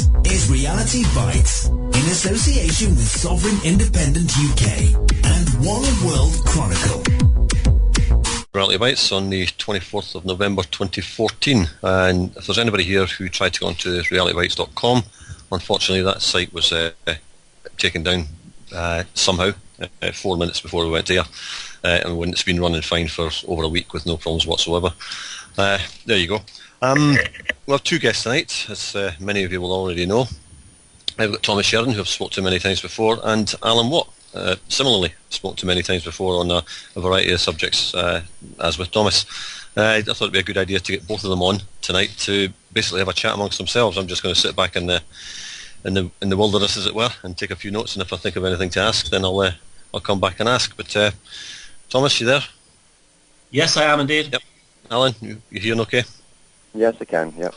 This is Reality Bytes in association with Sovereign Independent UK and One World Chronicle. Reality Bytes on the 24th of November 2014, and if there's anybody here who tried to go onto realitybytes.com, unfortunately that site was taken down somehow 4 minutes before we went there, and when it's been running fine for over a week with no problems whatsoever. There you go. We have two guests tonight, as many of you will already know. I've got Thomas Sheridan, who I've spoken to many times before, and Alan Watt, similarly spoken to many times before on a variety of subjects, as with Thomas. I thought it'd be a good idea to get both of them on tonight to basically have a chat amongst themselves. I'm just going to sit back in the wilderness, as it were, and take a few notes, and if I think of anything to ask, then I'll come back and ask. But Thomas, you there? Yes, I am indeed. Yep. Alan, you hearing okay? Yes, I can, yep.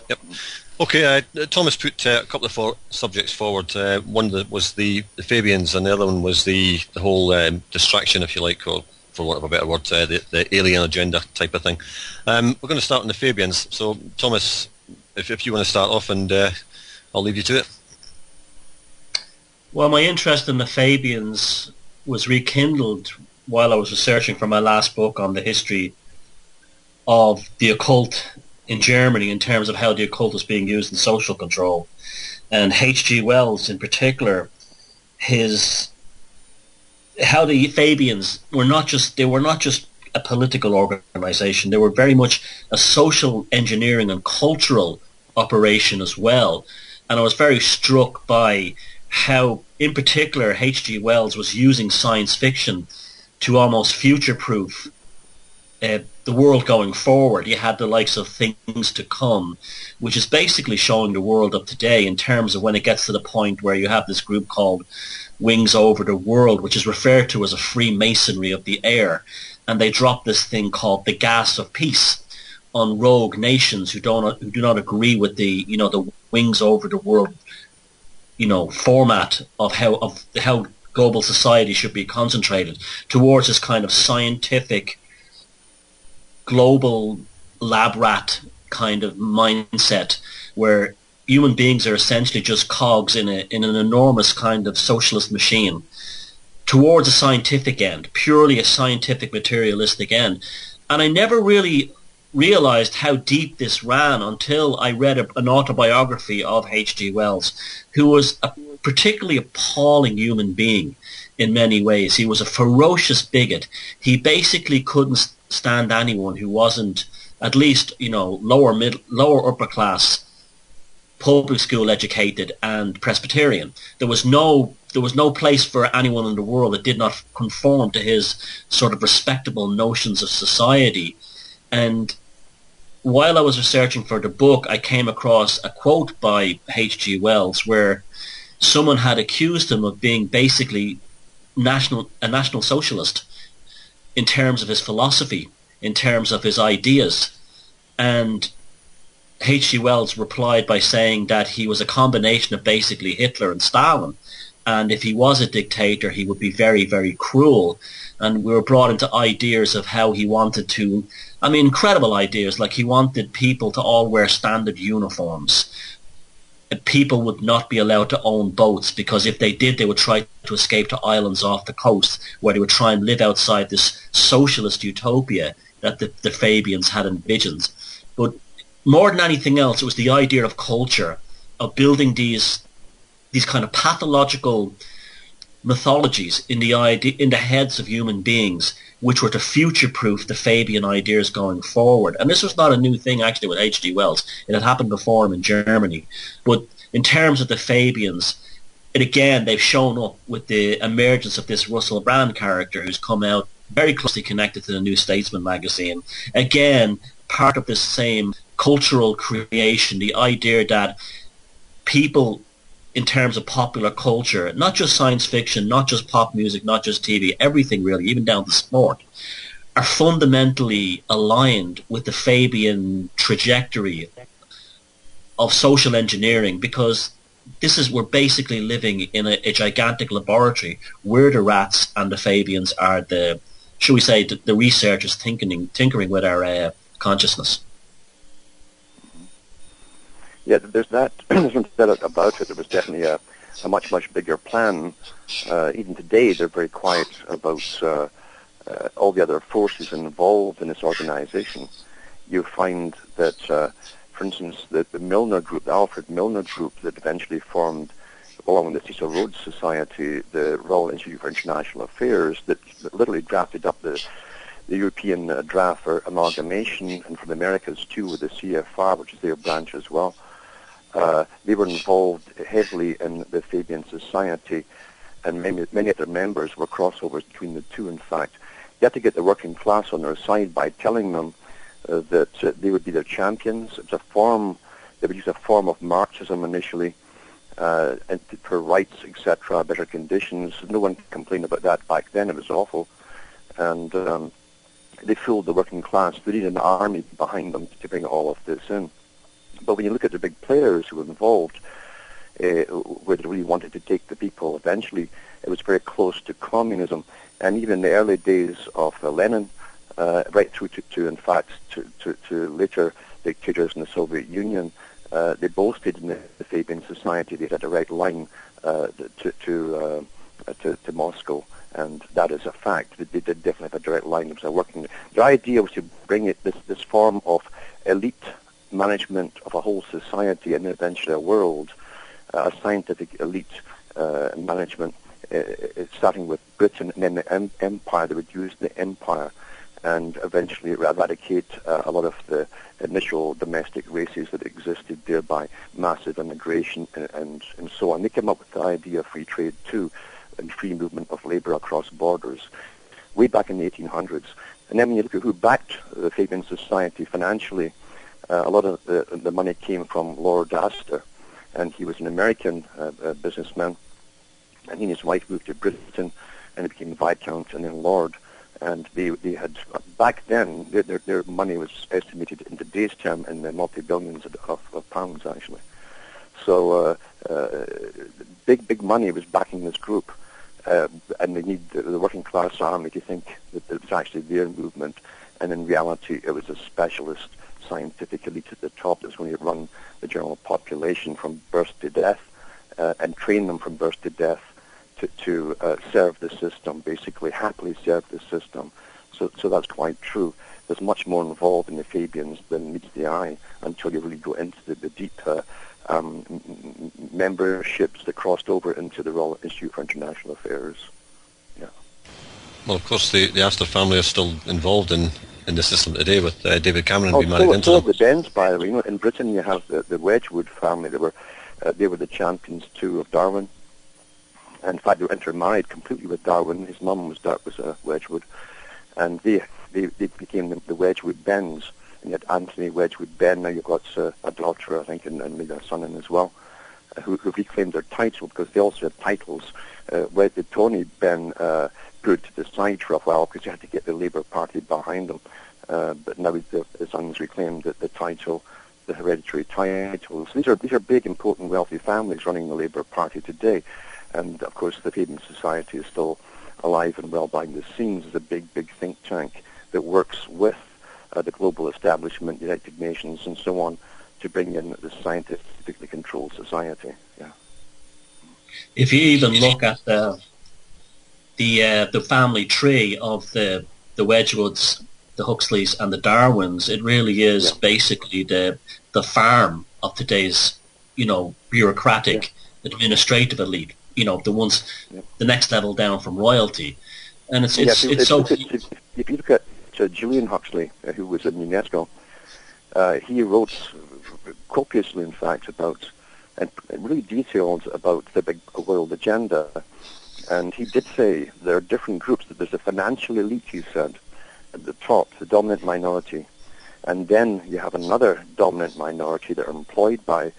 Okay, Thomas put a couple of subjects forward. One was the Fabians, and the other one was the whole distraction, if you like, or for want of a better word, the alien agenda type of thing. We're going to start on the Fabians. So, Thomas, if you want to start off, and I'll leave you to it. Well, my interest in the Fabians was rekindled while I was researching for my last book on the history of the occult in Germany in terms of how the occult is being used in social control. And H.G. Wells in particular, how the Fabians were not just a political organization, they were very much a social engineering and cultural operation as well. And I was very struck by how, in particular, H.G. Wells was using science fiction to almost future-proof the world going forward. You had the likes of Things to Come, which is basically showing the world of today in terms of when it gets to the point where you have this group called Wings Over the World, which is referred to as a Freemasonry of the air, and they drop this thing called the gas of peace on rogue nations who do not agree with the Wings Over the World format of how global society should be concentrated towards this kind of scientific global lab rat kind of mindset where human beings are essentially just cogs in an enormous kind of socialist machine towards a scientific end, purely a scientific materialistic end. And I never really realized how deep this ran until I read an autobiography of H.G. Wells, who was a particularly appalling human being in many ways. He was a ferocious bigot. He basically couldn't stand anyone who wasn't at least lower upper class, public school educated and Presbyterian. There was no place for anyone in the world that did not conform to his sort of respectable notions of society. And while I was researching for the book, I came across a quote by H.G. Wells where someone had accused him of being basically a national socialist in terms of his philosophy, in terms of his ideas. And H.G. Wells replied by saying that he was a combination of basically Hitler and Stalin. And if he was a dictator, he would be very, very cruel. And we were brought into ideas of how he wanted to, incredible ideas, like he wanted people to all wear standard uniforms. People would not be allowed to own boats because if they did, they would try to escape to islands off the coast where they would try and live outside this socialist utopia that the Fabians had envisioned. But more than anything else, it was the idea of culture, of building these kind of pathological mythologies in the heads of human beings, which were to future-proof the Fabian ideas going forward. And this was not a new thing, actually, with H.G. Wells. It had happened before him in Germany. But in terms of the Fabians, they've shown up with the emergence of this Russell Brand character who's come out very closely connected to the New Statesman magazine. Again, part of this same cultural creation, the idea that people, in terms of popular culture, not just science fiction, not just pop music, not just TV, everything really, even down to sport, are fundamentally aligned with the Fabian trajectory of social engineering, because we're basically living in a gigantic laboratory. We're the rats and the Fabians are the researchers tinkering with our consciousness. Yeah, there's that. There's no doubt about it. There was definitely a much, much bigger plan. Even today, they're very quiet about all the other forces involved in this organization. You find that, for instance, the Milner group, the Alfred Milner group that eventually formed, along with the Cecil Rhodes Society, the Royal Institute for International Affairs, that literally drafted up the European draft for amalgamation, and from the Americas too, with the CFR, which is their branch as well. They were involved heavily in the Fabian Society, and many of their members were crossovers between the two, in fact. You had to get the working class on their side by telling them that they would be their champions. It's a form, they would use a form of Marxism initially, and for rights, etc., better conditions. No one complained about that back then. It was awful. And they fooled the working class. They needed an army behind them to bring all of this in. But when you look at the big players who were involved, where they really wanted to take the people, eventually it was very close to communism. And even in the early days of Lenin, right through to in fact, to later dictators in the Soviet Union, they boasted in the Fabian Society they had a direct line to Moscow, and that is a fact. They did definitely have a direct line. It was working. The idea was to bring it this form of elite management of a whole society and eventually a world, a scientific elite management, starting with Britain and then the empire. They would use the empire and eventually eradicate a lot of the initial domestic races that existed there by massive immigration and so on. They came up with the idea of free trade too, and free movement of labor across borders way back in the 1800s. And then when you look at who backed the Fabian Society financially, a lot of the money came from Lord Astor, and he was an American businessman, and he and his wife moved to Britain, and he became Viscount and then Lord. And they had, back then, their money was estimated in today's term in the multi-billions of pounds, actually. So big money was backing this group, and they need the working class army to think that it was actually their movement, and in reality it was a specialist scientific elite at the top that was going to run the general population from birth to death, and train them from birth to death to serve the system, basically happily serve the system. So that's quite true. There's much more involved in the Fabians than meets the eye until you really go into the deep memberships that crossed over into the Royal Institute for International Affairs. Yeah. Well, of course, the Astor family are still involved in the system today, with David Cameron being married into them. The Dens, by the way. You know, in Britain, you have the Wedgwood family. They were the champions too of Darwin. In fact, they were intermarried completely with Darwin. His mum was Wedgwood, and they became the Wedgwood Bens. And you had Anthony Wedgwood Ben. Now you've got a daughter, I think, and maybe a son in as well, who reclaimed their title because they also had titles. Where the Tony Ben put to the side for a while because you had to get the Labour Party behind them. But now the sons reclaimed the title, the hereditary titles. These are big, important, wealthy families running the Labour Party today. And, of course, the Fabian Society is still alive and well behind the scenes as a big, big think tank that works with the global establishment, United Nations, and so on, to bring in the scientifically controlled society. Yeah. If you even look at the family tree of the Wedgwoods, the Huxleys, and the Darwins, it really is basically the farm of today's, bureaucratic administrative elite. The ones, the next level down from royalty, and it's so. If you look at Julian Huxley, who was in UNESCO, he wrote copiously, in fact, about and really detailed about the big world agenda, and he did say there are different groups. That there's a financial elite, he said, at the top, the dominant minority, and then you have another dominant minority that are employed by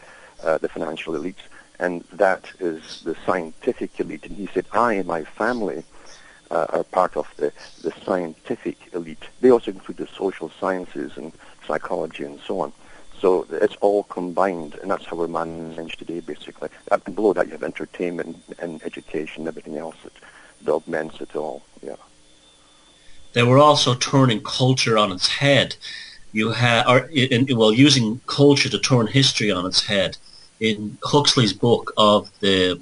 the financial elites. And that is the scientific elite. And he said, I and my family are part of the scientific elite. They also include the social sciences and psychology and so on. So it's all combined, and that's how we're managed today, basically. And below that, you have entertainment and education, everything else that augments it all. Yeah. They were also turning culture on its head. You have, using culture to turn history on its head. In Huxley's book of the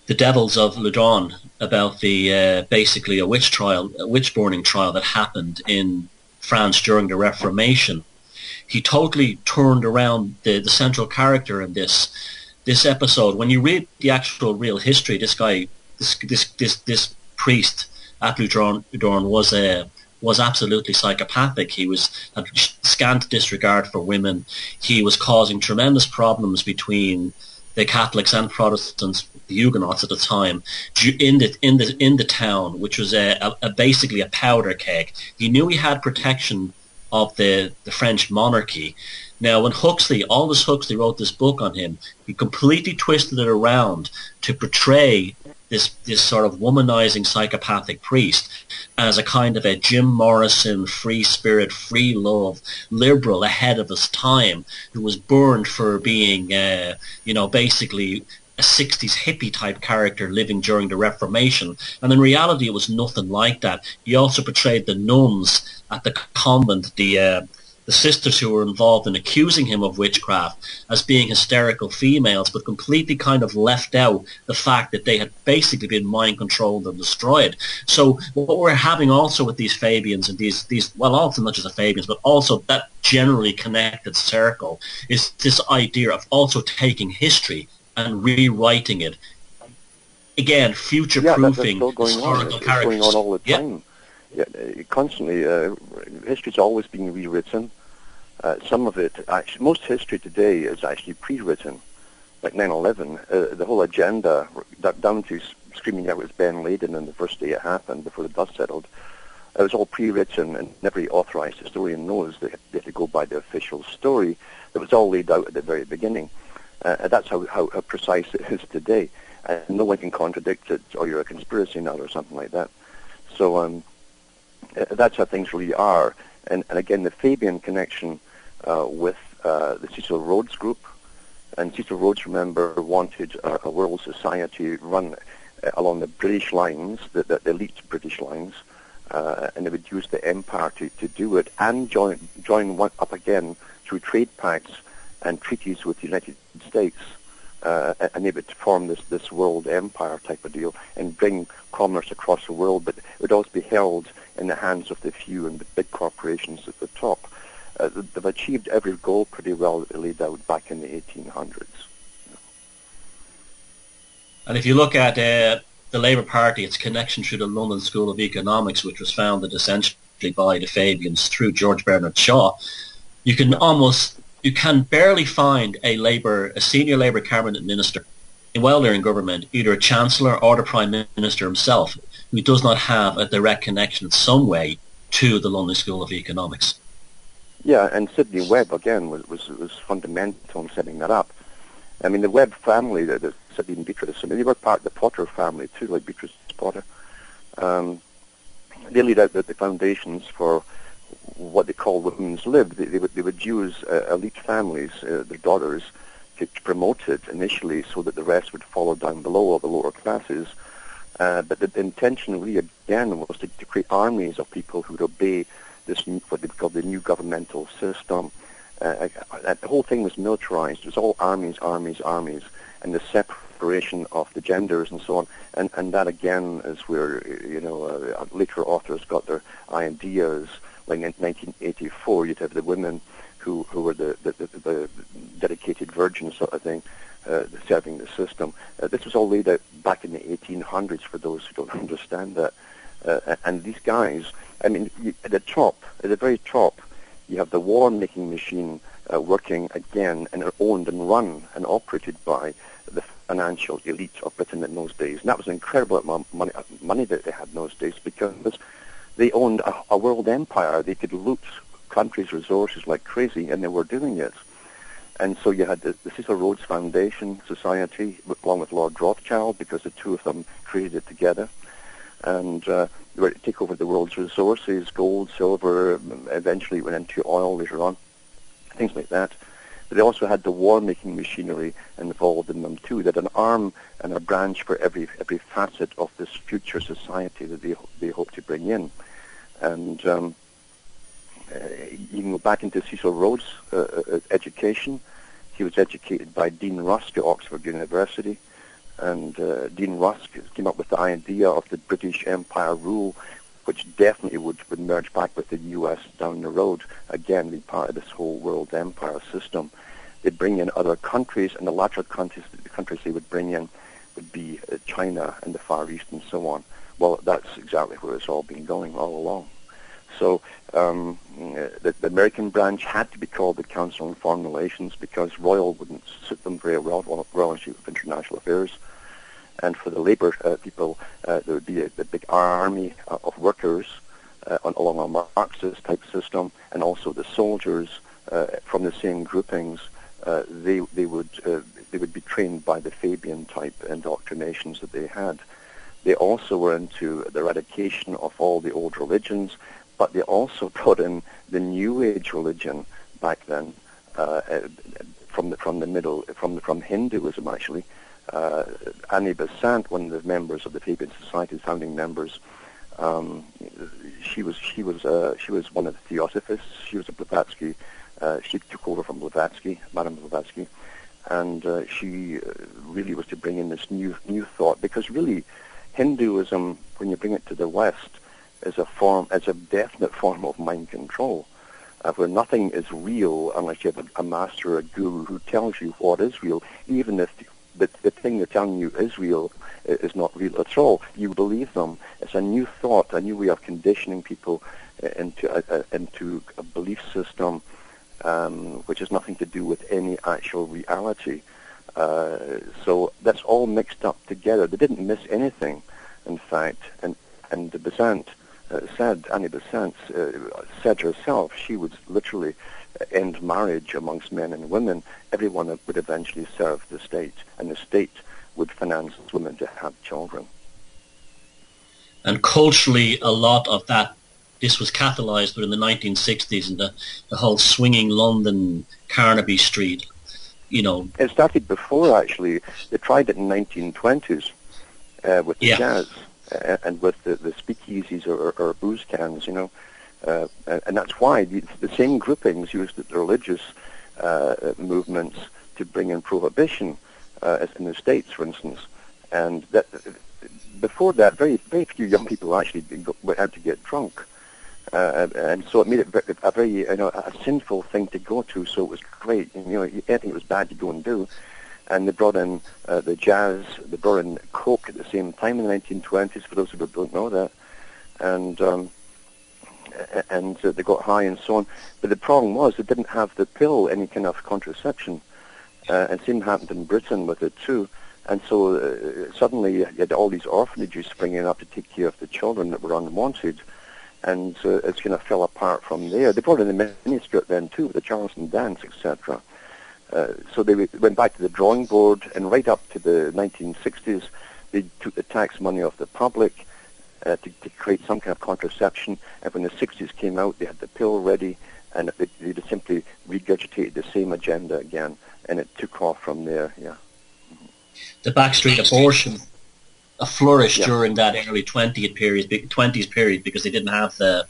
Devils of Loudun, about the basically a witch burning trial that happened in France during the Reformation, he totally turned around the central character in this episode. When you read the actual real history, this guy, this priest at Loudun was absolutely psychopathic. He had scant disregard for women. He was causing tremendous problems between the Catholics and Protestants, the Huguenots at the time, in the town, which was basically a powder keg. He knew he had protection of the French monarchy. Now, when Aldous Huxley wrote this book on him, he completely twisted it around to portray this sort of womanizing psychopathic priest as a kind of a Jim Morrison, free spirit, free love, liberal ahead of his time, who was burned for being, basically a 60s hippie type character living during the Reformation. And in reality, it was nothing like that. He also portrayed the nuns at the convent, the sisters who were involved in accusing him of witchcraft, as being hysterical females, but completely kind of left out the fact that they had basically been mind controlled and destroyed. So what we're having also with these Fabians and these also not just the Fabians, but also that generally connected circle, is this idea of also taking history and rewriting it. Again, future-proofing historical characters. It's going on all the time. Yeah, constantly. History's always being rewritten. Some of it, actually, most history today is actually pre-written, like 9/11. The whole agenda, down to screaming out it was Ben Laden on the first day it happened, before the dust settled, it was all pre-written, and every authorized historian knows that they have to go by the official story that was all laid out at the very beginning. That's how precise it is today. No one can contradict it, or you're a conspiracy nut or something like that. So that's how things really are. And again, the Fabian connection with the Cecil Rhodes group. And Cecil Rhodes, remember, wanted a world society run along the British lines, the elite British lines, and they would use the empire to do it, and join one up again through trade pacts and treaties with the United States, and they would form this world empire type of deal and bring commerce across the world, but it would always be held in the hands of the few and the big corporations at the top. They've achieved every goal pretty well that they laid out back in the 1800s. And if you look at the Labour Party, its connection through the London School of Economics, which was founded essentially by the Fabians through George Bernard Shaw, you can barely find a senior Labour cabinet minister while they're in government, either a chancellor or the prime minister himself, who does not have a direct connection in some way to the London School of Economics. Yeah, and Sidney Webb, again, was fundamental in setting that up. I mean, the Webb family, the Sidney and Beatrice, I mean, they were part of the Potter family too, like Beatrice Potter. They laid out the foundations for what they call women's lib. They would use elite families, their daughters, to promote it initially so that the rest would follow down below, all the lower classes. But the intention really, again, was to create armies of people who would obey this, what they call the new governmental system. The whole thing was militarized. It was all armies, and the separation of the genders and so on. And that, again, is where, later authors got their ideas. Like in 1984, you'd have the women who were the dedicated virgins sort of thing, serving the system. This was all laid out back in the 1800s for those who don't understand that. And these guys, I mean, at the very top, you have the war-making machine working again, and are owned and run and operated by the financial elite of Britain in those days. And that was an incredible amount of money that they had in those days, because they owned a world empire. They could loot countries' resources like crazy, and they were doing it. And so you had the Cecil Rhodes Foundation Society, along with Lord Rothschild, because the two of them created it together. And they were to take over the world's resources, gold, silver, eventually went into oil later on, things like that. But they also had the war-making machinery involved in them too. They had an arm and a branch for every facet of this future society that they hope to bring in. And you can go back into Cecil Rhodes' education. He was educated by Dean Rusk at Oxford University, and Dean Rusk came up with the idea of the British Empire rule, which definitely would merge back with the US down the road, again be part of this whole world empire system. They'd bring in other countries, and the latter countries they would bring in would be China and the Far East and so on. Well, that's exactly where it's all been going all along. So the American branch had to be called the Council on Foreign Relations because Royal wouldn't suit them very well, Royal Institute of International Affairs. And for the Labour people, there would be a big army of workers along a Marxist type system, and also the soldiers from the same groupings. They would be trained by the Fabian type indoctrinations that they had. They also were into the eradication of all the old religions, but they also brought in the New Age religion back then from Hinduism actually. Annie Besant, one of the members of the Fabian Society, founding members, she was one of the Theosophists. She was a Blavatsky. She took over from Blavatsky, Madame Blavatsky, and she really was to bring in this new thought, because really Hinduism, when you bring it to the West, is a definite form of mind control, where nothing is real unless you have a master, a guru, who tells you what is real, even if the thing they're telling you is real is not real at all. You believe them. It's a new thought, a new way of conditioning people into a belief system which has nothing to do with any actual reality. So that's all mixed up together. They didn't miss anything, in fact. And Besant Annie Besant said herself, she would literally end marriage amongst men and women. Everyone would eventually serve the state, and the state would finance women to have children. And culturally, a lot of this was catalyzed within the 1960s and the whole swinging London, Carnaby Street, It started before, actually. They tried it in the 1920s with the jazz and with the speakeasies or booze cans, and that's why the same groupings used the religious movements to bring in prohibition, as in the States, for instance. And that before that, very few young people actually went out to get drunk. And so it made it a very, a sinful thing to go to. So it was great. Anything that was bad to go and do. And they brought in the jazz. They brought in coke at the same time in the 1920s. For those who don't know that, and they got high and so on. But the problem was they didn't have the pill, any kind of contraception. And same happened in Britain with it too. And so suddenly you had all these orphanages springing up to take care of the children that were unwanted. And it's kind of fell apart from there. They brought in the miniskirt then too, the Charleston dance, etc. So they went back to the drawing board, and right up to the 1960s, they took the tax money off the public to create some kind of contraception. And when the 60s came out, they had the pill ready, and they just simply regurgitated the same agenda again, and it took off from there. Yeah. The backstreet abortion flourished during that early 20s period because they didn't have the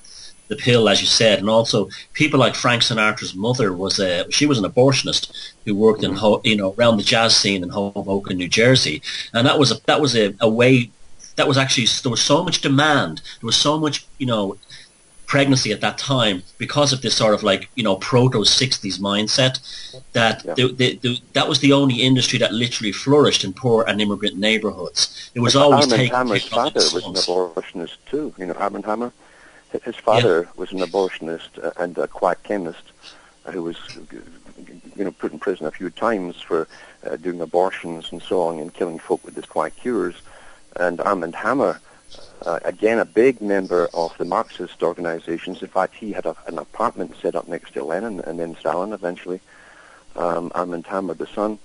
pill, as you said, and also people like Frank Sinatra's mother was an abortionist who worked in around the jazz scene in Hoboken, New Jersey, and that was a way that was actually, there was so much demand, there was so much pregnancy at that time because of this sort of proto 60s mindset that that was the only industry that literally flourished in poor and immigrant neighborhoods. It was always taken. Armand Hammer's father was an abortionist too. Armand Hammer, his father was an abortionist and a quack chemist who was put in prison a few times for doing abortions and so on and killing folk with his quack cures. And Armand Hammer, again, a big member of the Marxist organizations. In fact, he had an apartment set up next to Lenin and then Stalin eventually. Armand Hammer, the son,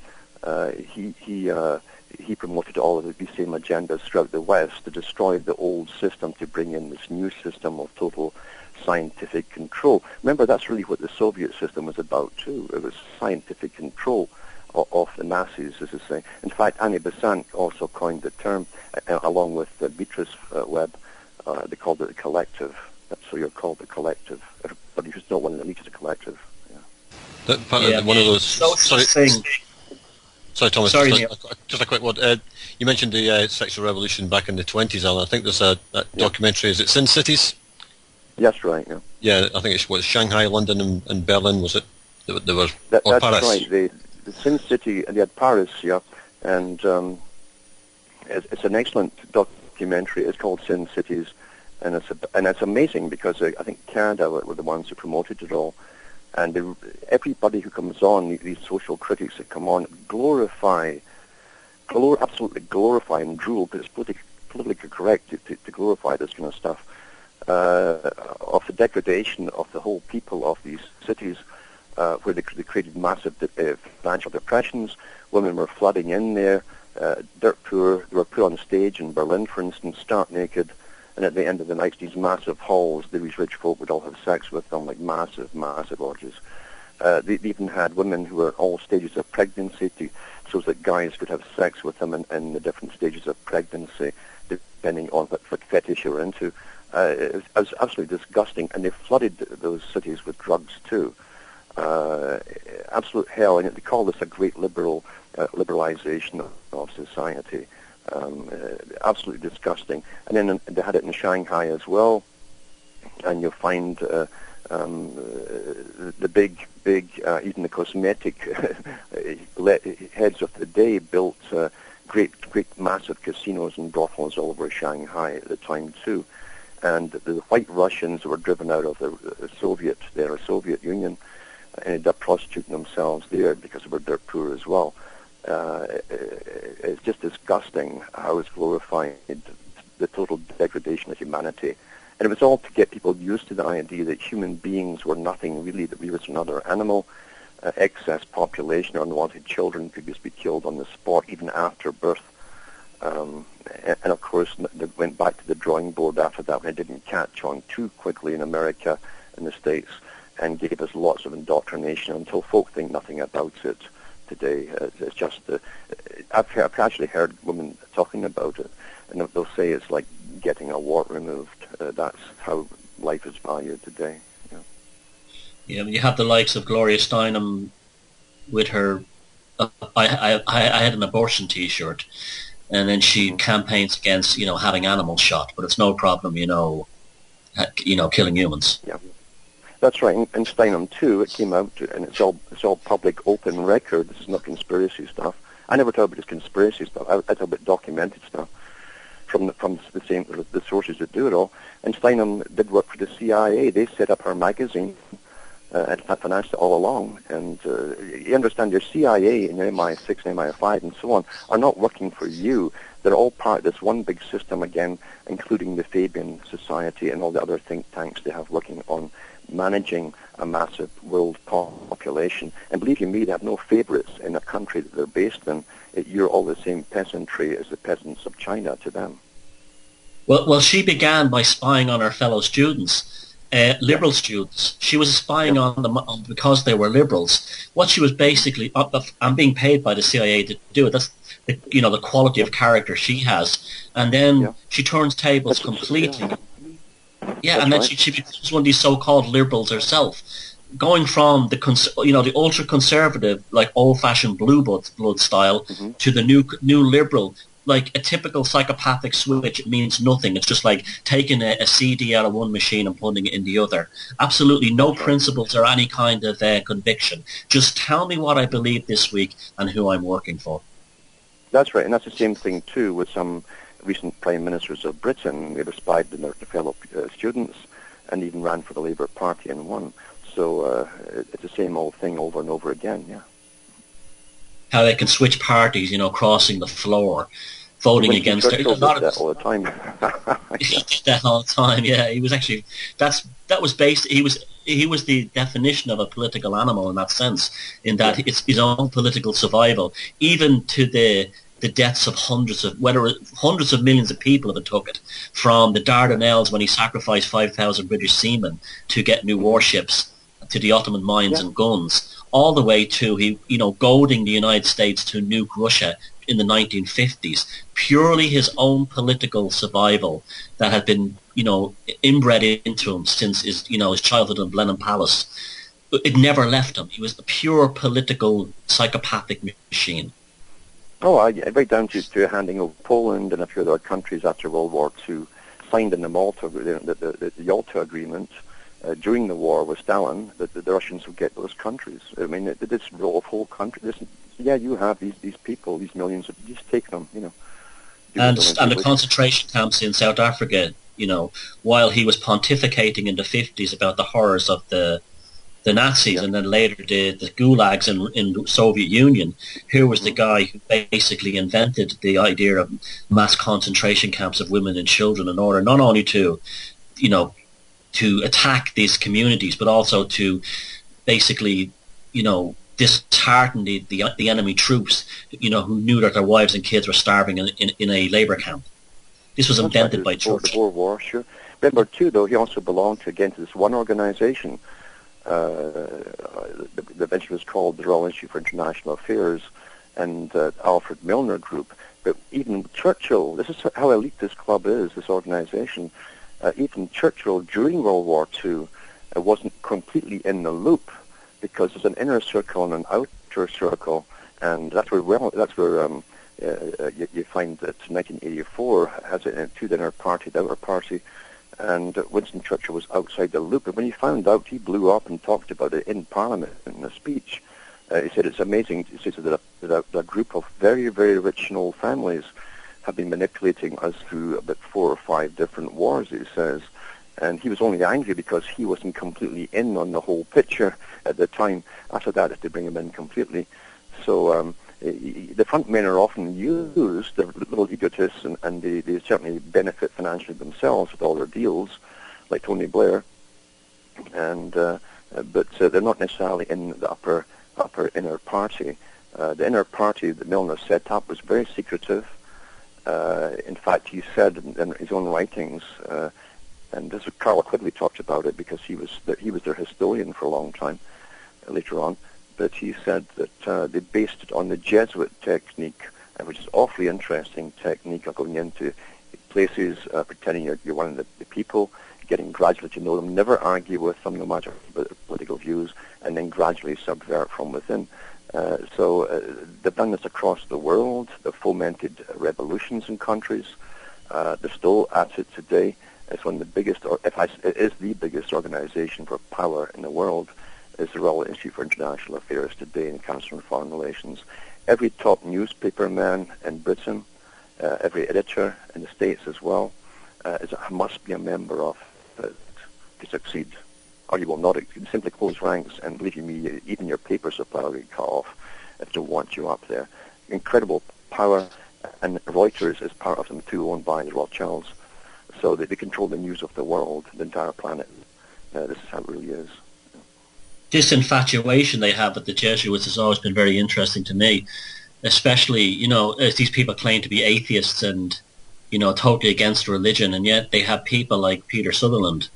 he promoted all of these same agendas throughout the West to destroy the old system to bring in this new system of total scientific control. Remember, that's really what the Soviet system was about too. It was scientific control of the masses, as I say. In fact, Annie Besant also coined the term, along with Beatrice Webb. They called it the collective. That's why you're called the collective. Everybody who's not one of the elite is a collective. Yeah. That part of one of those. Sorry, Thomas. Sorry, just a quick word. You mentioned the sexual revolution back in the 20s, Alan. I think there's a documentary. Is it Sin Cities? Yes, right. Yeah. Yeah, I think it's Shanghai, London, and Berlin. Was it? There were or that's Paris. Right. The Sin City, and they had Paris. Yeah, and it's an excellent documentary. It's called Sin Cities, and it's amazing because I think Canada were the ones who promoted it all. And everybody who comes on, these social critics that come on, absolutely glorify and drool, but it's politically correct to glorify this kind of stuff, of the degradation of the whole people of these cities, where they created massive financial depressions. Women were flooding in there, dirt poor. They were put on stage in Berlin, for instance, stark naked. And at the end of the night, these massive halls, these rich folk would all have sex with them, like massive, massive orgies. They even had women who were all stages of pregnancy, so that guys could have sex with them in the different stages of pregnancy, depending on what fetish you were into. It was absolutely disgusting, and they flooded those cities with drugs too. Absolute hell, and they call this a great liberalization of society. Absolutely disgusting. And then they had it in Shanghai as well, and you'll find the big, even the cosmetic heads of the day built great, massive casinos and brothels all over Shanghai at the time too. And the white Russians were driven out of the Soviet Union, ended up prostituting themselves there because they were dirt poor as well. It's just disgusting how it's glorifying the total degradation of humanity. And it was all to get people used to the idea that human beings were nothing really, that we were another animal. Excess population or unwanted children could just be killed on the spot even after birth. And of course, they went back to the drawing board after that when it didn't catch on too quickly in America and the States, and gave us lots of indoctrination until folk think nothing about it today. It's just, I've actually heard women talking about it, and they'll say it's like getting a wart removed. That's how life is valued today. Yeah, you have the likes of Gloria Steinem with her. I had an abortion T-shirt, and then she campaigns against having animals shot, but it's no problem, killing humans. Yeah. That's right, and Steinem too. It came out, and it's all public, open record. This is not conspiracy stuff. I never talk about this conspiracy stuff. I talk about documented stuff from the sources that do it all. And Steinem did work for the CIA. They set up her magazine and financed it all along. And you understand, your CIA and your MI6 and MI5 and so on are not working for you. They're all part of this one big system again, including the Fabian Society and all the other think tanks they have working on managing a massive world population. And believe you me, they have no favorites in a country that they're based in. You're all the same peasantry as the peasants of China to them. Well, she began by spying on her fellow students, liberal students. She was spying on them because they were liberals. What she was basically, I'm being paid by the CIA to do it. That's the quality of character she has. And then she turns tables completely. Yeah, and then she becomes one of these so-called liberals herself, going from the ultra-conservative, like old-fashioned blue blood style, to the new liberal. Like a typical psychopathic switch, it means nothing. It's just like taking a CD out of one machine and putting it in the other. Absolutely no principles or any kind of conviction. Just tell me what I believe this week and who I'm working for. That's right, and that's the same thing too with some recent prime ministers of Britain. They were spied on their fellow students and even ran for the Labour Party and won. So it's the same old thing over and over again, yeah. How they can switch parties, crossing the floor, voting against it. That all the time. He did that all the time, yeah. He was actually, that was based, he was the definition of a political animal in that sense, in that it's his own political survival, even to the deaths of hundreds of millions of people if it took it, from the Dardanelles when he sacrificed 5,000 British seamen to get new warships, to the Ottoman mines and guns, all the way to goading the United States to nuke Russia in the 1950s. Purely his own political survival that had been inbred into him since his childhood in Blenheim Palace. It never left him. He was a pure political psychopathic machine. Oh, right down to handing over Poland and a few other countries after World War II, signed in the Yalta Agreement during the war with Stalin, that the Russians would get those countries. I mean, this role of whole country. You have these people, these millions of, just take them, And the concentration camps in South Africa, while he was pontificating in the 50s about the horrors of the Nazis, and then later the gulags in the Soviet Union, here was the guy who basically invented the idea of mass concentration camps of women and children in order not only to attack these communities, but also to basically, dishearten the enemy troops, who knew that their wives and kids were starving in a labor camp. This was invented by Churchill. The Boer War, sure. Remember, too, though, he also belonged to this one organization. The eventually was called the Royal Institute for International Affairs and Alfred Milner Group. But even Churchill, this is how elite this club is, this organization. Even Churchill, during World War II, wasn't completely in the loop, because there's an inner circle and an outer circle, and that's where you find that 1984 has it to the inner party, the outer party. And Winston Churchill was outside the loop. And when he found out, he blew up and talked about it in Parliament in a speech. He said it's amazing. He said that a group of very, very rich and old families have been manipulating us through about 4 or 5 different wars, he says. And he was only angry because he wasn't completely in on the whole picture at the time. After that, they bring him in completely. So the front men are often used, they're little egotists, and they certainly benefit financially themselves with all their deals, like Tony Blair, and but they're not necessarily in the upper inner party. The inner party that Milner set up was very secretive. In fact, he said in his own writings, and this is Carl Quigley talked about it because he was their historian for a long time later on. But he said that they based it on the Jesuit technique, which is awfully interesting technique of going into places, pretending you're one of the people, getting gradually to know them, never argue with them no matter their political views, and then gradually subvert from within. So they've done this across the world. They've fomented revolutions in countries. They're still at it today. It's one of the biggest, it is the biggest organization for power in the world, is the Royal Institute for International Affairs today in Council on Foreign Relations. Every top newspaper man in Britain, every editor in the States as well, must be a member of it to succeed, or you will not. You can simply close ranks, and believe you me, even your paper supply will get cut off if they don't want you up there. Incredible power, and Reuters is part of them too, owned by the Rothschilds, so that they control the news of the world, the entire planet. This is how it really is. This infatuation they have with the Jesuits has always been very interesting to me, especially, as these people claim to be atheists and, totally against religion, and yet they have people like Peter Sutherland,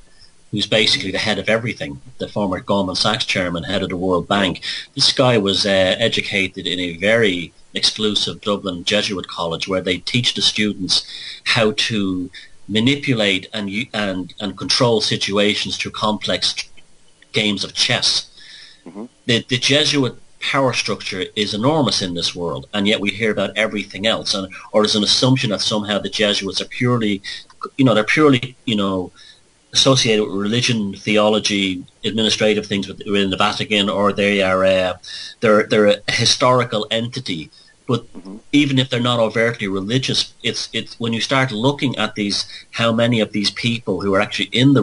who's basically the head of everything, the former Goldman Sachs chairman, head of the World Bank. This guy was educated in a very exclusive Dublin Jesuit college where they teach the students how to manipulate and control situations through complex games of chess. Mm-hmm. The Jesuit power structure is enormous in this world, and yet we hear about everything else, or there's an assumption that somehow the Jesuits are purely associated with religion, theology, administrative things within the Vatican, or they're a historical entity. But even if they're not overtly religious, it's when you start looking at how many of these people who are actually in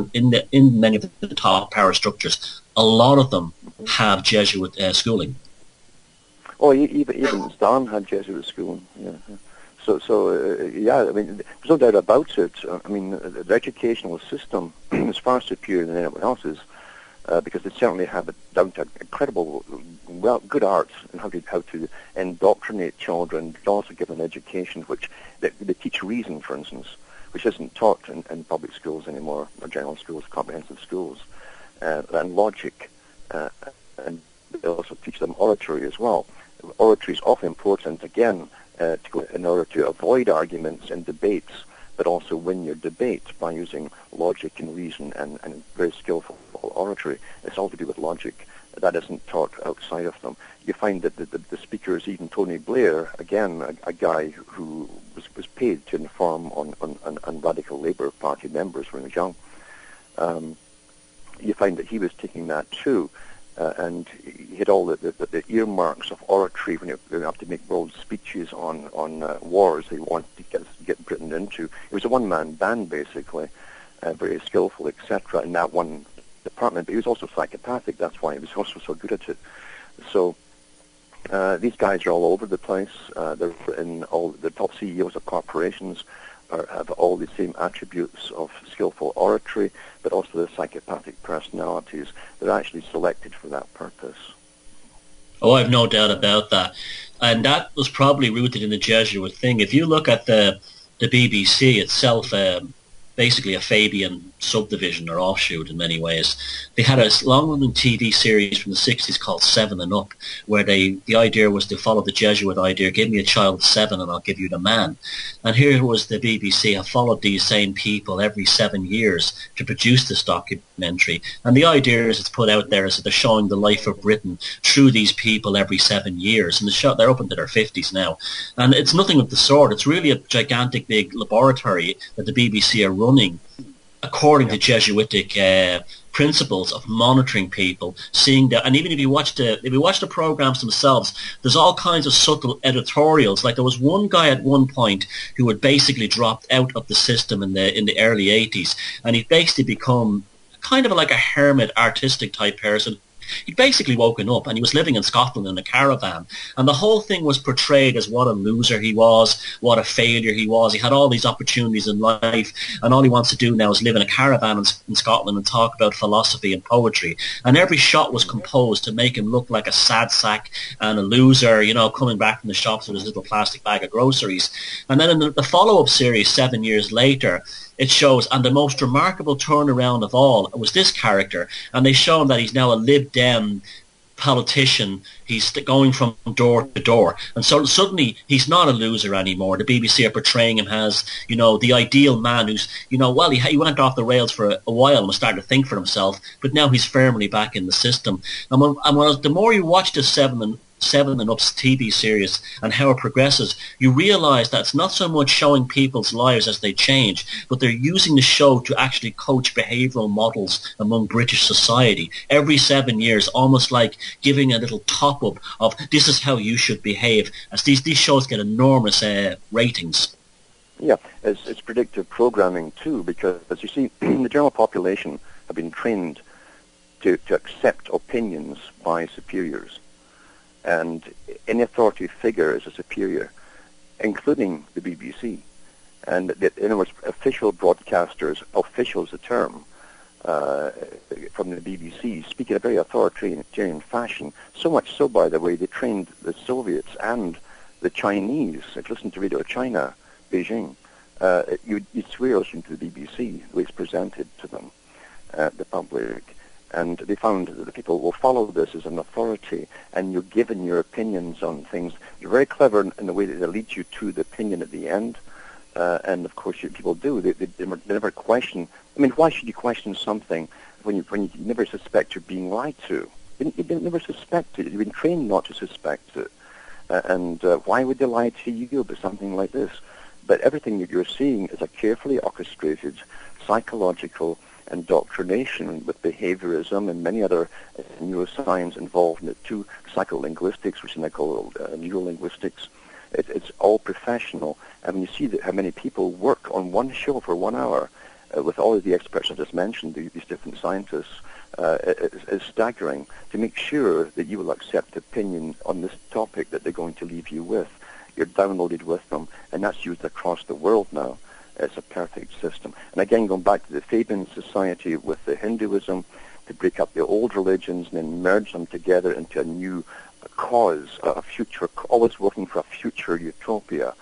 many of the top power structures, a lot of them have Jesuit schooling. Oh, even Stalin had Jesuit schooling. Yeah. So yeah, I mean, there's no doubt about it. I mean, the educational system is far superior than anyone else's, because they certainly have it down to incredible, good arts and how to indoctrinate children, but also give them education which they teach reason, for instance, which isn't taught in public schools anymore, or general schools, comprehensive schools, and logic, and they also teach them oratory as well. Oratory is awfully important, again, in order to avoid arguments and debates, but also win your debate by using logic and reason and very skillful oratory. It's all to do with logic. That isn't taught outside of them. You find that the speakers, even Tony Blair, again, a guy who was paid to inform on radical Labour Party members when he was young, you find that he was taking that too. And he had all the earmarks of oratory when you have to make world speeches on wars they wanted to get Britain into. It was a one-man band, basically, very skillful, etc., in that one department. But he was also psychopathic. That's why he was also so good at it. So these guys are all over the place. They're in all the top CEOs of corporations. Have all the same attributes of skillful oratory, but also the psychopathic personalities. They're actually selected for that purpose. Oh, I've no doubt about that. And that was probably rooted in the Jesuit thing. If you look at the BBC itself, basically a Fabian subdivision or offshoot in many ways, they had a long-running TV series from the 60s called 7 and Up, where the idea was to follow the Jesuit idea, give me a child of 7 and I'll give you the man. And here was the BBC have followed these same people every 7 years to produce this documentary. And the idea is it's put out there is that they're showing the life of Britain through these people every 7 years. And they're up into their 50s now. And it's nothing of the sort. It's really a gigantic big laboratory that the BBC are running according to Jesuitic principles of monitoring people, seeing that. And even if you watch the programs themselves, there's all kinds of subtle editorials. Like there was one guy at one point who had basically dropped out of the system in the early 80s, and he'd basically become kind of like a hermit, artistic type person. He'd basically woken up and he was living in Scotland in a caravan, and the whole thing was portrayed as what a loser he was, what a failure he was. He had all these opportunities in life, and all he wants to do now is live in a caravan in Scotland and talk about philosophy and poetry. And every shot was composed to make him look like a sad sack and a loser, coming back from the shops with his little plastic bag of groceries. And then in the follow-up series 7 years later, it shows, and the most remarkable turnaround of all was this character, and they show him that he's now a Lib Dem politician. He's going from door to door, and so suddenly he's not a loser anymore. The BBC are portraying him as, the ideal man who's, he went off the rails for a while and was starting to think for himself, but now he's firmly back in the system. And the more you watch this Seven and Up's TV series and how it progresses, you realise that it's not so much showing people's lives as they change, but they're using the show to actually coach behavioural models among British society every 7 years, almost like giving a little top-up of this is how you should behave, as these shows get enormous ratings. Yeah, it's predictive programming too, because as you see, the general population have been trained to accept opinions by superiors. And any authority figure is a superior, including the BBC. And in other words, official broadcasters, official is a term, from the BBC, speak in a very authoritarian fashion. So much so, by the way, they trained the Soviets and the Chinese. If you listen to Radio China, Beijing, you'd swear listening to the BBC, the way it's presented to them, the public. And they found that the people will follow this as an authority, and you're given your opinions on things. You're very clever in the way that they lead you to the opinion at the end. And of course, people do. They never question. I mean, why should you question something when you never suspect you're being lied to? You never suspect it. You've been trained not to suspect it. And why would they lie to you about something like this? But everything that you're seeing is a carefully orchestrated psychological indoctrination with behaviorism and many other neuroscience involved in it too, psycholinguistics, which I call neurolinguistics. It's all professional. And when you see how many people work on one show for 1 hour with all of the experts I just mentioned, these different scientists, it's staggering to make sure that you will accept opinion on this topic that they're going to leave you with. You're downloaded with them, and that's used across the world now. It's a perfect system. And again, going back to the Fabian Society with the Hinduism, to break up the old religions and then merge them together into a new cause, a future, always working for a future utopia.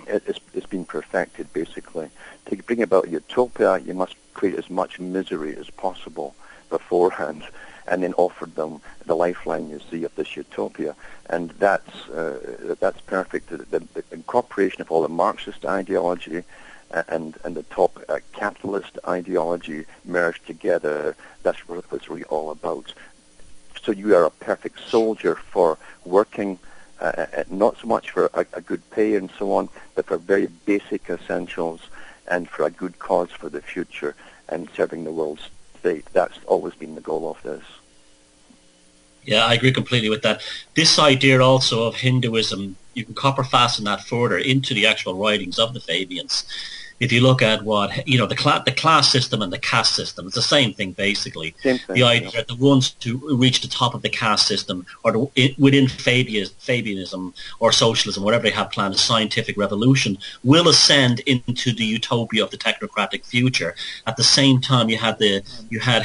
It's been perfected, basically. To bring about utopia, you must create as much misery as possible beforehand. and then offered them the lifeline, you see, of this utopia. And that's perfect. The incorporation of all the Marxist ideology and the top capitalist ideology merged together, that's what it's really all about. So you are a perfect soldier for working, not so much for a good pay and so on, but for very basic essentials and for a good cause for the future and serving the world state. That's always been the goal of this. Yeah, I agree completely with that. This idea also of Hinduism, you can copper fasten that further into the actual writings of the Fabians. If you look at what, you know, the class system and the caste system, it's the same thing basically. Same thing, the idea that the ones who reach the top of the caste system or within Fabianism or socialism, whatever they have planned, a scientific revolution, will ascend into the utopia of the technocratic future. At the same time, you had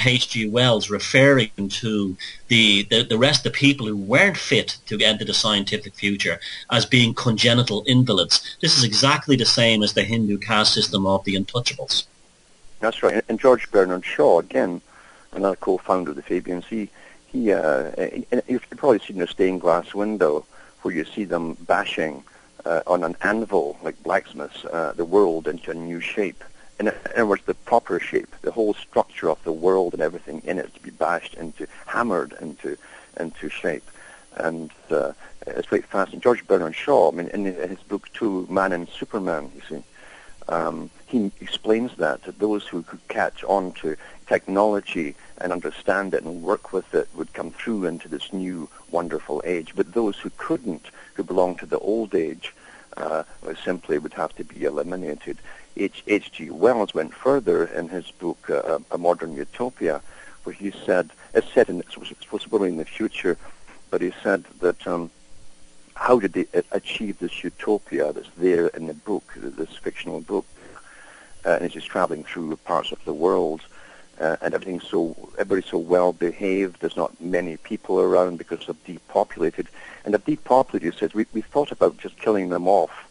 H.G. Wells referring to the rest of the people who weren't fit to enter the scientific future as being congenital invalids. This is exactly the same as the Hindu caste system of the untouchables. That's right. And George Bernard Shaw, again, another co-founder of the Fabians, you've probably seen a stained glass window where you see them bashing on an anvil, like blacksmiths, the world into a new shape. In other words, the proper shape, the whole structure of the world and everything in it to be bashed into, hammered into shape. And it's quite fascinating. George Bernard Shaw, I mean, in his book, Man and Superman, you see, he explains that those who could catch on to technology and understand it and work with it would come through into this new wonderful age. But those who couldn't, who belonged to the old age, simply would have to be eliminated. H.G. Wells went further in his book, A Modern Utopia, where he said, it's supposed to be in the future, but he said that how did they achieve this utopia that's there in the book, this fictional book, and it's just traveling through parts of the world, and everybody's so well behaved, there's not many people around because of depopulated. And the depopulated says, we thought about just killing them off,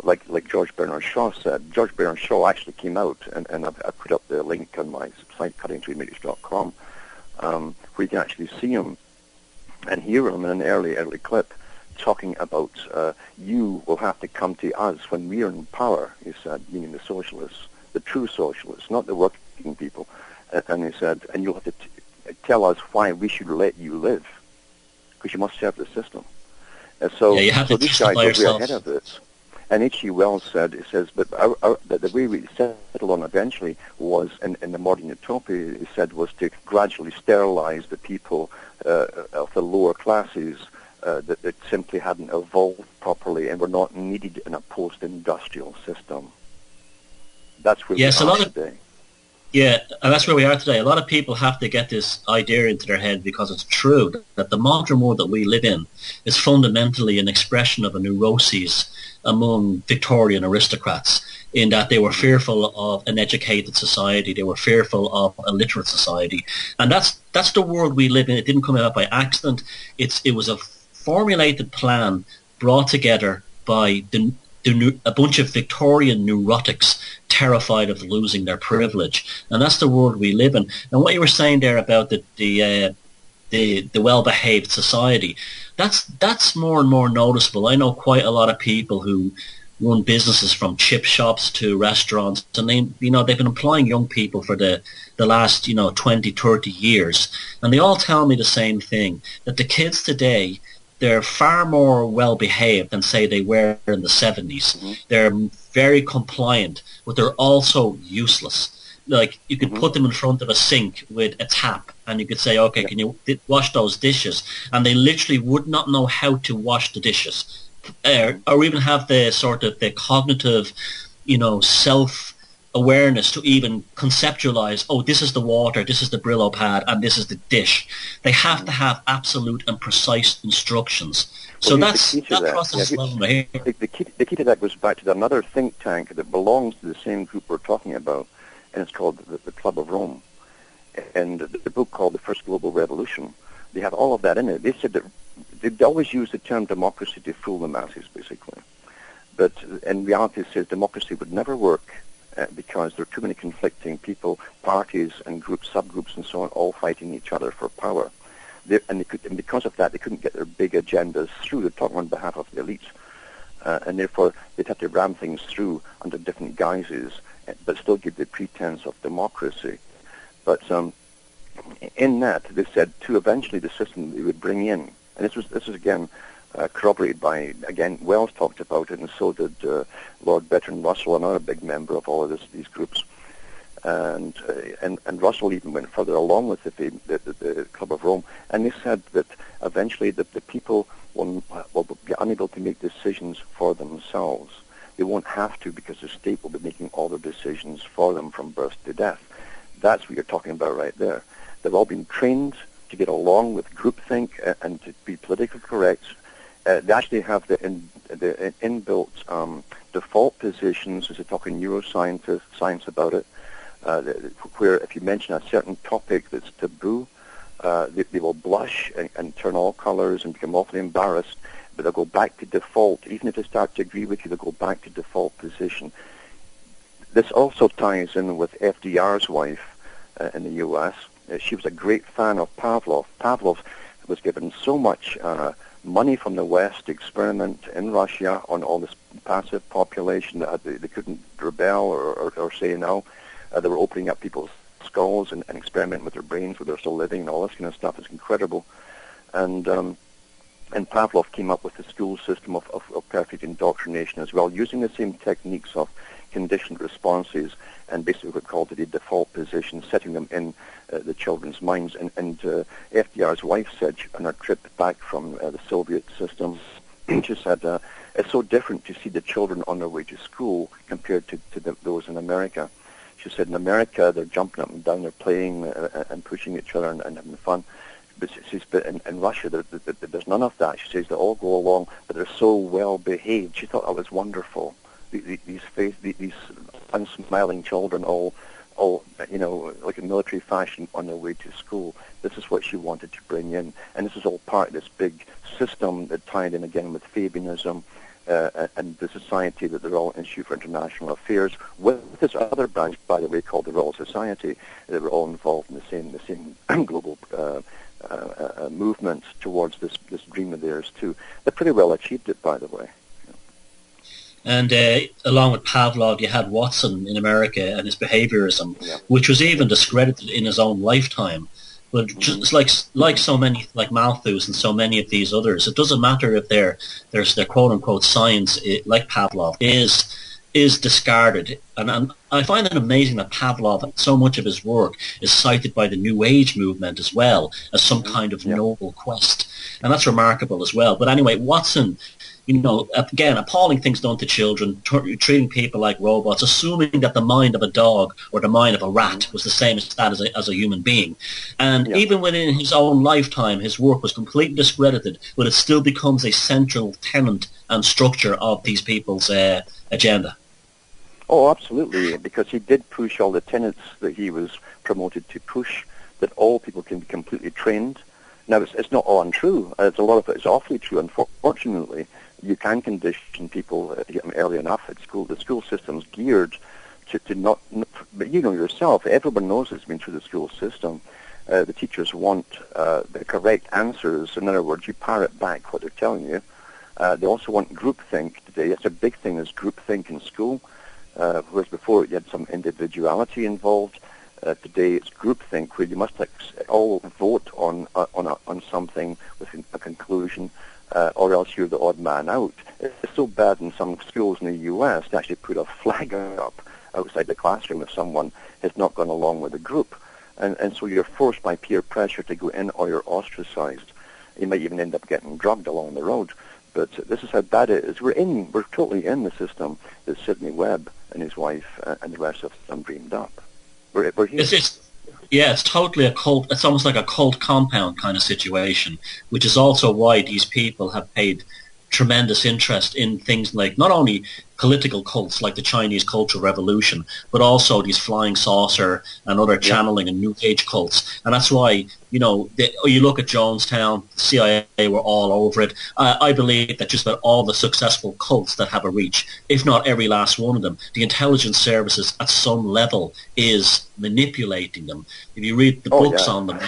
like George Bernard Shaw said. George Bernard Shaw actually came out, and I've put up the link on my site, cuttingthroughmatrix.com, where you can actually see him and hear him in an early clip talking about you will have to come to us when we are in power, he said, meaning the socialists, the true socialists, not the working people. And he said, and you'll have to tell us why we should let you live, because you must serve the system. So these guys are way ahead of this. And H.G. Wells said, but the way we settled on eventually was, in the modern utopia, he said, was to gradually sterilize the people of the lower classes that simply hadn't evolved properly and were not needed in a post-industrial system. That's where we are today. Yeah, and that's where we are today. A lot of people have to get this idea into their head because it's true that the modern world that we live in is fundamentally an expression of a neuroses among Victorian aristocrats, in that they were fearful of an educated society, they were fearful of a literate society. And that's the world we live in. It didn't come about by accident. It was a formulated plan brought together by a bunch of Victorian neurotics terrified of losing their privilege. And that's the world we live in. And what you were saying there about the well-behaved society, that's more and more noticeable. I know quite a lot of people who run businesses from chip shops to restaurants, and they've been employing young people for the last 20, 30 years, and they all tell me the same thing, that the kids today, they're far more well-behaved than, say, they were in the 70s. Mm-hmm. They're very compliant, but they're also useless. Like, you could put them in front of a sink with a tap, and you could say, okay, can you wash those dishes? And they literally would not know how to wash the dishes, or even have the sort of the cognitive, self-awareness to even conceptualize, oh, this is the water, this is the Brillo pad, and this is the dish. They have to have absolute and precise instructions. So that process is well here. The key to that goes back to another think tank that belongs to the same group we're talking about, and it's called the Club of Rome. And the book called The First Global Revolution, they have all of that in it. They said that they always use the term democracy to fool the masses, basically. But in reality, it says democracy would never work because there are too many conflicting people, parties and groups, subgroups and so on, all fighting each other for power. And because of that, they couldn't get their big agendas through. They're talking on behalf of the elites. And therefore, they'd have to ram things through under different guises, but still give the pretense of democracy. But in that, they said, to eventually the system they would bring in, and this was again corroborated by, again, Wells talked about it, and so did Lord Bertrand Russell, another big member of all of these groups. And Russell even went further along with the Club of Rome, and they said that eventually the people will be unable to make decisions for themselves. They won't have to, because the state will be making all their decisions for them from birth to death. That's what you're talking about right there. They've all been trained to get along with groupthink and to be politically correct. They actually have the inbuilt default positions, as they talk in neuroscience about it, where if you mention a certain topic that's taboo, they will blush and turn all colors and become awfully embarrassed, but they'll go back to default. Even if they start to agree with you, they'll go back to default position. This also ties in with FDR's wife in the U.S. She was a great fan of Pavlov. Pavlov was given so much money from the West to experiment in Russia on all this passive population that they couldn't rebel or say no. They were opening up people's skulls and experimenting with their brains where they're still living and all this kind of stuff. It's incredible. And Pavlov came up with the school system of perfect indoctrination as well, using the same techniques of conditioned responses and basically what we called the default position, setting them in the children's minds. And FDR's wife said on her trip back from the Soviet system, she said, it's so different to see the children on their way to school compared to those in America. She said in America, they're jumping up and down, they're playing and pushing each other and having fun. But she says, in Russia, there's none of that. She says they all go along, but they're so well behaved. She thought that was wonderful. These unsmiling children, all like in military fashion on their way to school. This is what she wanted to bring in, and this is all part of this big system that tied in again with Fabianism. And the society that the Royal Institute for International Affairs, with this other branch, by the way, called the Royal Society, they were all involved in the same global movement towards this dream of theirs too. They pretty well achieved it, by the way. And along with Pavlov, you had Watson in America and his behaviorism, which was even discredited in his own lifetime. But just like so many, like Malthus and so many of these others, it doesn't matter if their quote unquote science, like Pavlov, is discarded. And I find it amazing that Pavlov, so much of his work is cited by the New Age movement as well as some kind of noble quest, and that's remarkable as well. But anyway, Watson, again, appalling things done to children, treating people like robots, assuming that the mind of a dog or the mind of a rat was the same as that as a human being. And even within his own lifetime, his work was completely discredited, but it still becomes a central tenet and structure of these people's agenda. Oh, absolutely, because he did push all the tenets that he was promoted to push, that all people can be completely trained. Now, it's not all untrue. It's a lot of it is awfully true, unfortunately. You can condition people early enough at school. The school system's geared to not, but you know yourself, everyone knows it's been through the school system. The teachers want the correct answers. In other words, you parrot back what they're telling you. They also want groupthink today. It's a big thing, is groupthink in school, whereas before you had some individuality involved. Today it's groupthink, where you must all vote on something with a conclusion, or else you're the odd man out. It's so bad in some schools in the U.S. to actually put a flag up outside the classroom if someone has not gone along with the group. And so you're forced by peer pressure to go in, or you're ostracized. You might even end up getting drugged along the road. But this is how bad it is. We're totally in the system that Sidney Webb and his wife and the rest of them dreamed up. We're here. It's totally a cult. It's almost like a cult compound kind of situation, which is also why these people have paid tremendous interest in things like not only political cults like the Chinese Cultural Revolution, but also these flying saucer and other channeling and New Age cults. And that's why, you know, you look at Jonestown, the CIA were all over it. I believe that just about all the successful cults that have a reach, if not every last one of them, the intelligence services at some level is manipulating them. If you read the books on them,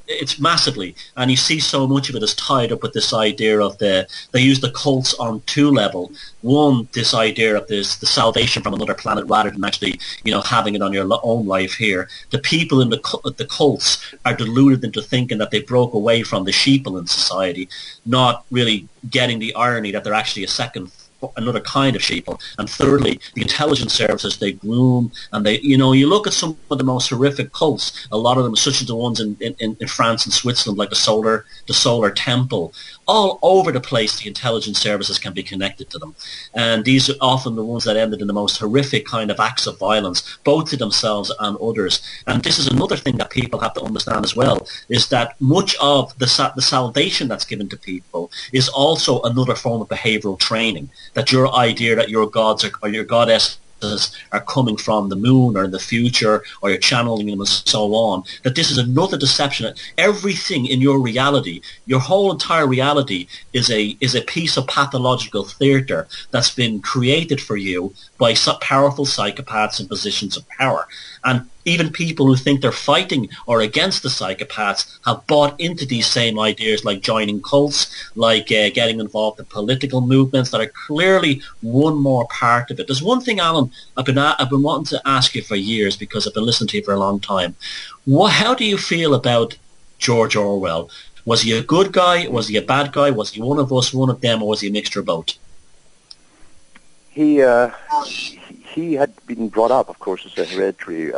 it's massively, and you see so much of it is tied up with this idea of they use the cults on two levels. One, this idea of the salvation from another planet rather than actually, you know, having it on your own life here. The people in the cults are deluded into thinking that they broke away from the sheeple in society, not really getting the irony that they're actually another kind of sheeple. And thirdly, the intelligence services, they groom, and they, you know, you look at some of the most horrific cults, a lot of them, such as the ones in France and Switzerland, like the Solar Temple, all over the place the intelligence services can be connected to them. And these are often the ones that ended in the most horrific kind of acts of violence, both to themselves and others. And this is another thing that people have to understand as well, is that much of the salvation that's given to people is also another form of behavioral training, that your idea that your gods or your goddess are coming from the moon or in the future, or you're channeling them and so on, that this is another deception. That everything in your reality, your whole entire reality, is a piece of pathological theatre that's been created for you by powerful psychopaths in positions of power. And even people who think they're fighting or against the psychopaths have bought into these same ideas, like joining cults, like getting involved in political movements that are clearly one more part of it. There's one thing, Alan, I've been wanting to ask you for years, because I've been listening to you for a long time. How do you feel about George Orwell? Was he a good guy? Was he a bad guy? Was he one of us, one of them, or was he a mixture of both? He had been brought up, of course, as a hereditary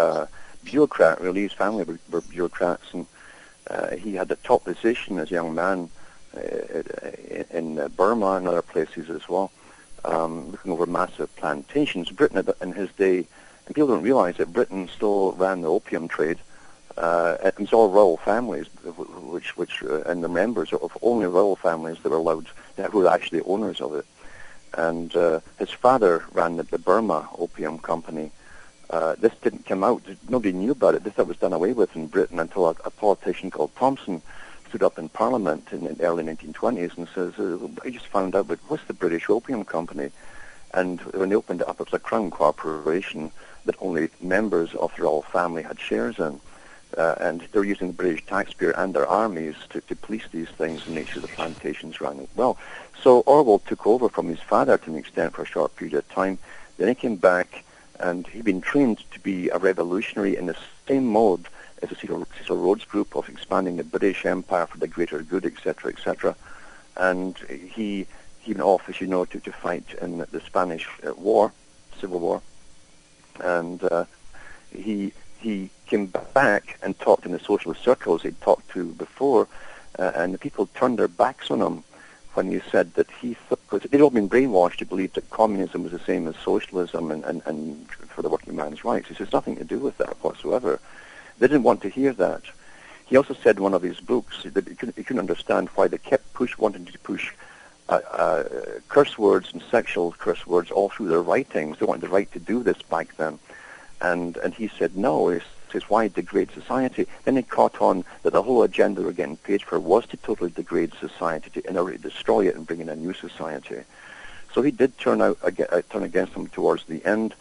bureaucrat. Really, his family were bureaucrats, and he had a top position as a young man in Burma and other places as well, looking over massive plantations. Britain in his day, and people don't realize that Britain still ran the opium trade. It was all royal families, which and the members of only royal families that were allowed, who were actually owners of it. And his father ran the Burma Opium Company. This didn't come out. Nobody knew about it. This was done away with in Britain until a politician called Thompson stood up in Parliament in the early 1920s and says, I just found out, but what's the British Opium Company? And when they opened it up, it was a crown corporation that only members of the royal family had shares in. And they're using the British taxpayer and their armies to police these things and make sure the plantations ran well. So Orwell took over from his father to an extent for a short period of time. Then he came back, and he'd been trained to be a revolutionary in the same mode as the Cecil Rhodes group of expanding the British Empire for the greater good, etc., etc. And he went off, as you know, to fight in the Spanish War, Civil War. And he came back and talked in the socialist circles he'd talked to before, and the people turned their backs on him when he said that because they'd all been brainwashed to believe that communism was the same as socialism and for the working man's rights. He says nothing to do with that whatsoever. They didn't want to hear that. He also said in one of his books that he couldn't understand why they kept wanting to push curse words and sexual curse words all through their writings. They wanted the right to do this back then. And he said no. He says, why degrade society? Then he caught on that the whole agenda they were getting paid for was to totally degrade society, in order to destroy it and bring in a new society. So he did turn against them towards the end,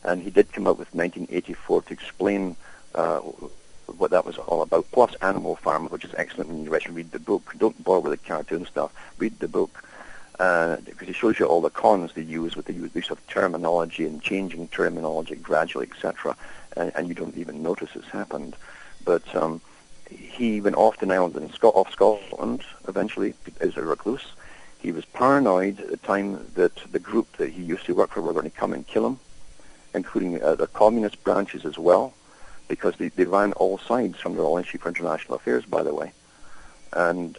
and he did come out with 1984 to explain what that was all about, plus Animal Farm, which is excellent when you actually read the book. Don't bother with the cartoon stuff. Read the book, because it shows you all the cons they use with the use of terminology and changing terminology gradually, etc., and you don't even notice it's happened. But he went off to an island off Scotland, eventually, as a recluse. He was paranoid at the time that the group that he used to work for were going to come and kill him, including the communist branches as well, because they ran all sides from the Royal Institute for International Affairs, by the way. And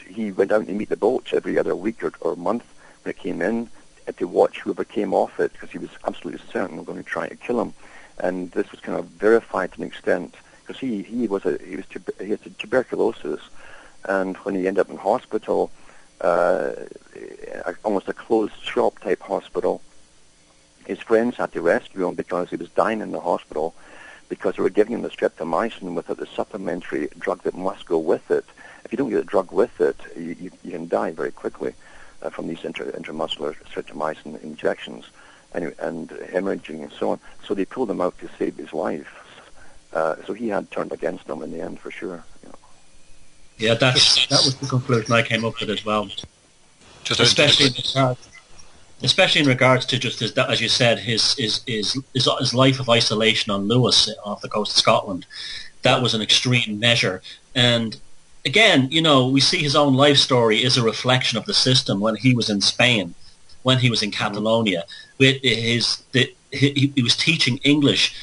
he went out to meet the boats every other week or month when it came in, to watch whoever came off it, because he was absolutely certain they were going to try to kill him. And this was kind of verified to an extent, because he had tuberculosis, And when he ended up in hospital, almost a closed shop type hospital, his friends had to rescue him because he was dying in the hospital because they were giving him the streptomycin without the supplementary drug that must go with it. If you don't get a drug with it, you can die very quickly from these intramuscular streptomycin injections and hemorrhaging and so on. So they pulled him out to save his life. So he had turned against them in the end for sure. You know. Yeah, that was the conclusion I came up with as well. Especially in regards to just as you said, his life of isolation on Lewis off the coast of Scotland. That was an extreme measure. And again, you know, we see his own life story is a reflection of the system when he was in Spain, when he was in Catalonia. He was teaching English.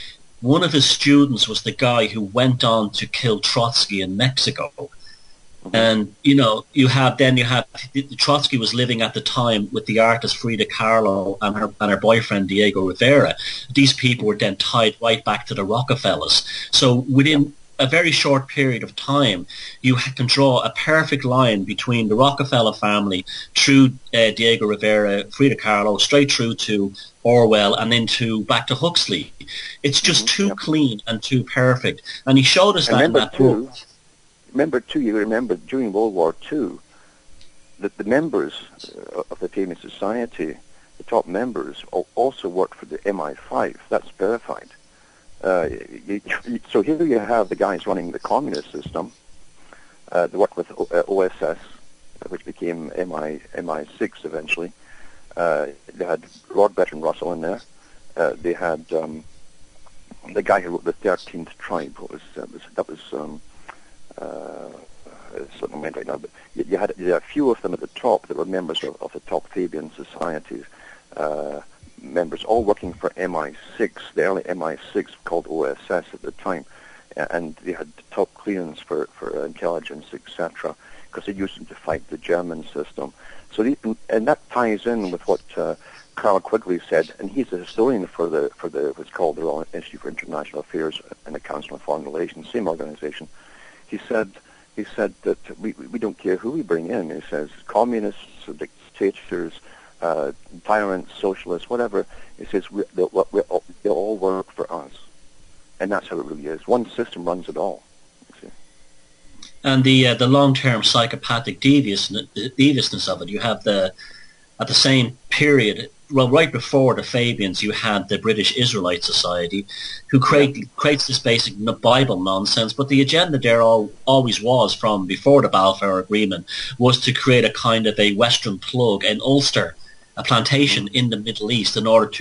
One of his students was the guy who went on to kill Trotsky in Mexico. And, you know, you have Trotsky was living at the time with the artist Frida Kahlo and her boyfriend Diego Rivera. These people were then tied right back to the Rockefellers. So within a very short period of time, you can draw a perfect line between the Rockefeller family through Diego Rivera, Frida Kahlo, straight through to Orwell, and then back to Huxley. It's just too clean and too perfect. And he showed us that in that book. You remember during World War II that the members of the Fabian Society, the top members, also worked for the MI5. That's verified. So here you have the guys running the communist system. They worked with OSS, which became MI6 eventually. They had Lord Bertrand Russell in there. They had the guy who wrote the 13th Tribe. Slipping my mind right now, but you had a few of them at the top that were members of the top Fabian societies, members all working for MI6, the early MI6 called OSS at the time, and they had top clearance for intelligence, etc., because they used them to fight the German system. So and that ties in with what Carl Quigley said, and he's a historian for what's called the Royal Institute for International Affairs and the Council on Foreign Relations, same organization. He said that we don't care who we bring in. He says communists, dictators, tyrants, socialists, whatever. He says they all work for us, and that's how it really is. One system runs it all. You see. And the long-term psychopathic deviousness of it. You have at the same period. Well, right before the Fabians, you had the British Israelite Society, who creates this basic Bible nonsense. But the agenda there always was, from before the Balfour Agreement, was to create a kind of a Western plug, an Ulster, a plantation in the Middle East, in order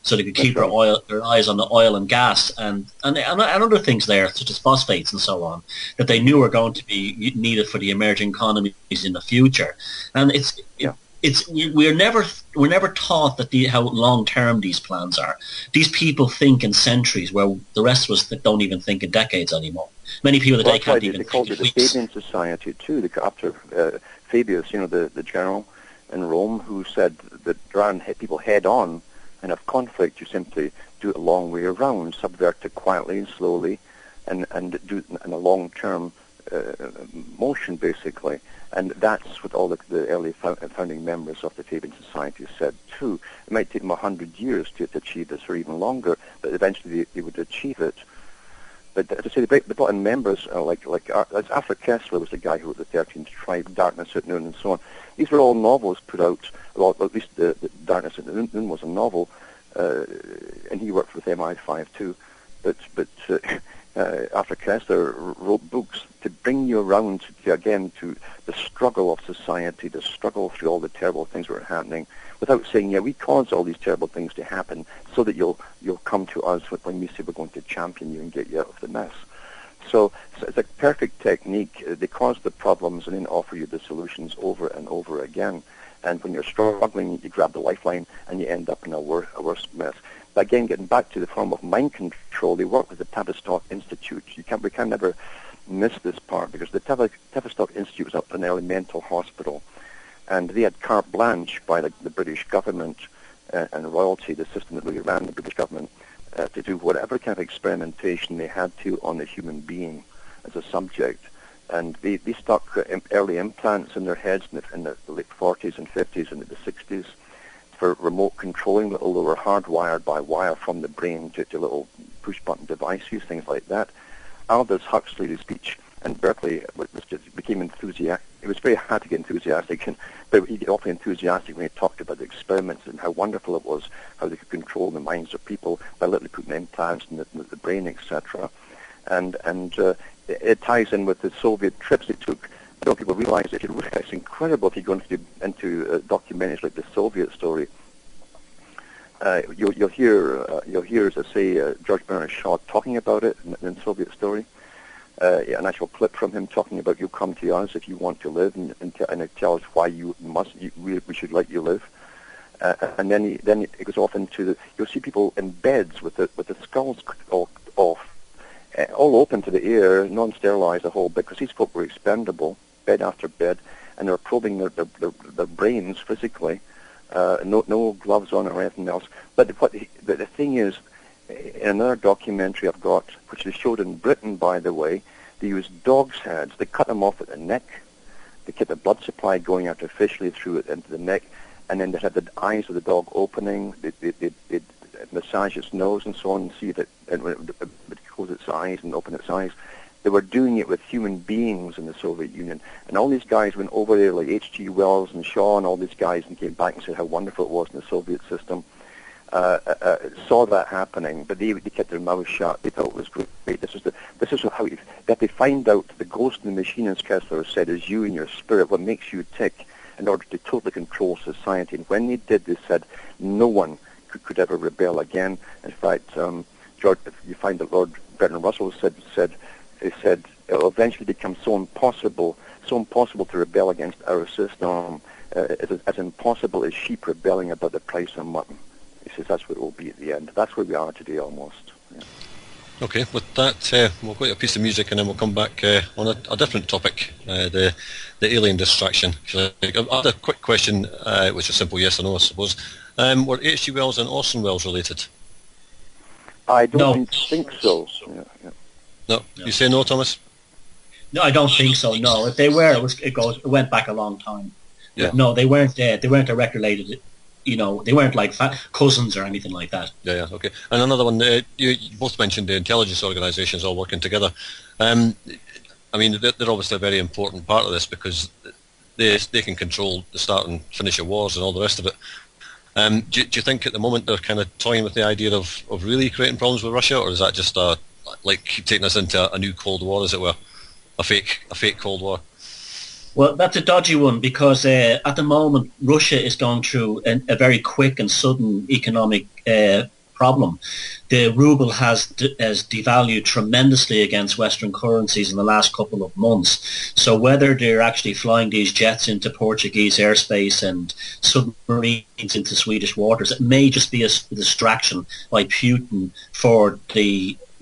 so they could keep their eyes on the oil and gas and other things there, such as phosphates and so on, that they knew were going to be needed for the emerging economies in the future. And we're never taught how long term these plans are. These people think in centuries, where the rest of us don't even think in decades anymore. Many people today can't even think in weeks. They called it the Fabian Society too. After Fabius, the general in Rome, who said that rather than hit people head on and have conflict, you simply do it a long way around, subvert it quietly and slowly, and do it in a long term motion, basically. And that's what all the early founding members of the Fabian Society said too. It might take them 100 years to achieve this, or even longer, but eventually they would achieve it. But to say they brought in members like Alfred Kessler was the guy who wrote the 13th Tribe, Darkness at Noon, and so on. These were all novels put out. Well, at least the Darkness at Noon was a novel, and he worked with MI5 too. But Alfred Kessler wrote books to bring you around to the struggle of society, the struggle through all the terrible things that were happening, without saying, we caused all these terrible things to happen so that you'll come to us when we say we're going to champion you and get you out of the mess. So it's a perfect technique. They cause the problems and then offer you the solutions over and over again. And when you're struggling, you grab the lifeline and you end up in a worse mess. But again, getting back to the form of mind control, they work with the Tavistock Institute. We can never miss this part, because the Tavistock Institute was an early mental hospital, and they had carte blanche by the British government and royalty, the system that really ran the British government, to do whatever kind of experimentation they had to on the human being as a subject. and they stuck early implants in their heads in the late 40s and 50s and the 60s for remote controlling. They were hardwired by wire from the brain to little push-button devices, things like that. Aldous Huxley's speech in Berkeley became enthusiastic. It was very hard to get enthusiastic, but he got awfully enthusiastic when he talked about the experiments and how wonderful it was, how they could control the minds of people by literally putting implants in the brain, etc. And it ties in with the Soviet trips they took. I don't think people realize it. It's incredible if you go into documentaries like the Soviet story. You'll hear, as I say, George Bernard Shaw talking about it in the Soviet story. An actual clip from him talking about, you come to us if you want to live, and tell us why we should let you live. And then it goes off into you'll see people in beds with the skulls all off, all open to the air, non-sterilized the whole bed, because these folk were expendable, bed after bed, and they're probing their brains physically, no gloves on or anything else. But the thing is, in another documentary I've got, which they showed in Britain, by the way, they used dogs' heads. They cut them off at the neck. They kept the blood supply going artificially through it into the neck, and then they had the eyes of the dog opening. They'd massage its nose and so on, and see that it would close its eyes and open its eyes. They were doing it with human beings in the Soviet Union. And all these guys went over there, like H.G. Wells and Shaw and all these guys, and came back and said how wonderful it was in the Soviet system. Saw that happening, but they kept their mouths shut. They thought it was great. This is how that they find out the ghost in the machine, as Kessler said, is you and your spirit, what makes you tick, in order to totally control society. And when they did, they said no one could ever rebel again. In fact, George, you find that Lord Bertrand Russell said it will eventually become so impossible to rebel against our system, as impossible as sheep rebelling about the price of mutton. He says that's what it will be at the end. That's where we are today, almost. Yeah. Okay, with that, we'll go to a piece of music and then we'll come back on a different topic, the alien distraction. I had a quick question, which is a simple yes or no, I suppose. Were H.G. Wells and Orson Welles related? I don't think so. Yeah. No? You say no, Thomas? No, I don't think so. No, if they were, it went back a long time. Yeah. No, they weren't. They weren't direct related. They weren't like cousins or anything like that. Yeah, okay. And another one, you both mentioned the intelligence organisations all working together. I mean, they're obviously a very important part of this because they can control the start and finish of wars and all the rest of it. Do you think at the moment they're kind of toying with the idea of really creating problems with Russia, or is that just like taking us into a new Cold War, as it were, a fake Cold War? Well, that's a dodgy one because at the moment Russia is going through a very quick and sudden economic problem. The ruble has devalued tremendously against Western currencies in the last couple of months. So whether they're actually flying these jets into Portuguese airspace and submarines into Swedish waters, it may just be a distraction by Putin for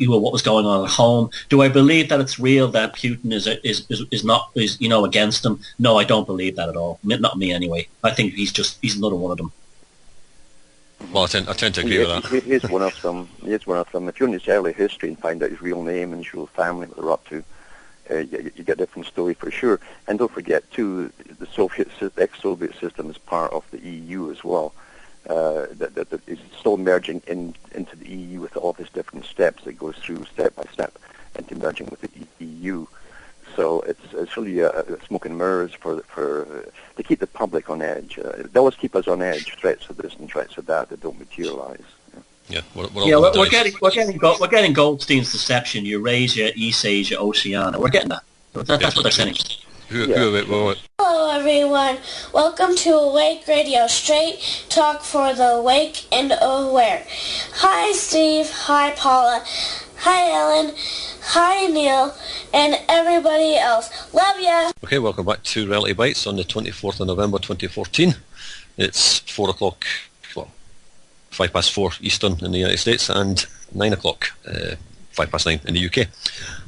what was going on at home. Do I believe that it's real that Putin is against them? No, I don't believe that at all. Not me anyway. I think he's another one of them. Well, I tend to agree with that. He is one of them. If you know his early history and find out his real name and his real family, what they're up to, you get a different story for sure. And don't forget, too, the ex-Soviet system is part of the EU as well. That is still merging into the EU with all these different steps that goes through step by step into merging with the EU. So it's really a smoke and mirrors to keep the public on edge. They always keep us on edge. Threats of this and threats of that don't materialize. Yeah, we're getting Goldstein's deception. Eurasia, East Asia, Oceania. We're getting that. That's what they're saying. Hello everyone, welcome to Awake Radio, straight talk for the awake and aware. Hi Steve, hi Paula, hi Ellen, hi Neil, and everybody else. Love ya! Okay, welcome back to Reality Bytes on the 24th of November 2014. It's 4 o'clock, 4:05 Eastern in the United States and 9 o'clock, 9:05 in the UK.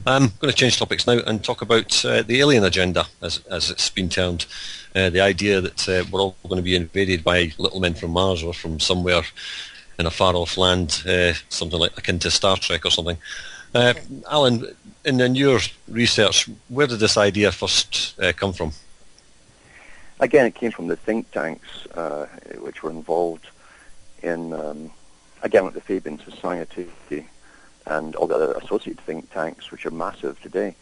I'm going to change topics now and talk about the alien agenda, as it's been termed. The idea that we're all going to be invaded by little men from Mars or from somewhere in a far-off land, something like akin to Star Trek or something. Alan, in your research, where did this idea first come from? Again, it came from the think tanks which were involved in, again, like the Fabian Society and all the other associated think tanks, which are massive today,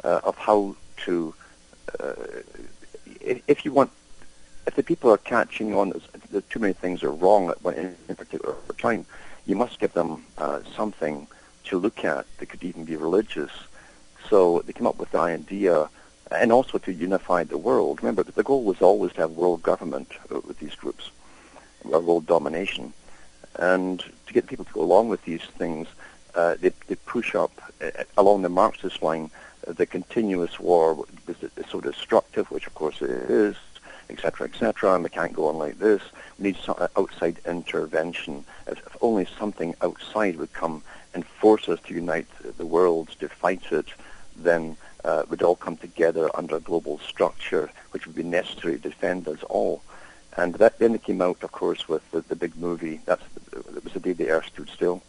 of how to, if the people are catching on that too many things are wrong at one in particular time, you must give them something to look at that could even be religious. So they came up with the idea, and also to unify the world. Remember, the goal was always to have world government with these groups, or world domination. And to get people to go along with these things, they push up, along the Marxist line, the continuous war is so destructive, which of course it is, etc., etc., and we can't go on like this. We need some outside intervention. If only something outside would come and force us to unite the world, to fight it, then we'd all come together under a global structure, which would be necessary to defend us all. And that then it came out, of course, with the big movie. It was the day the Earth stood still,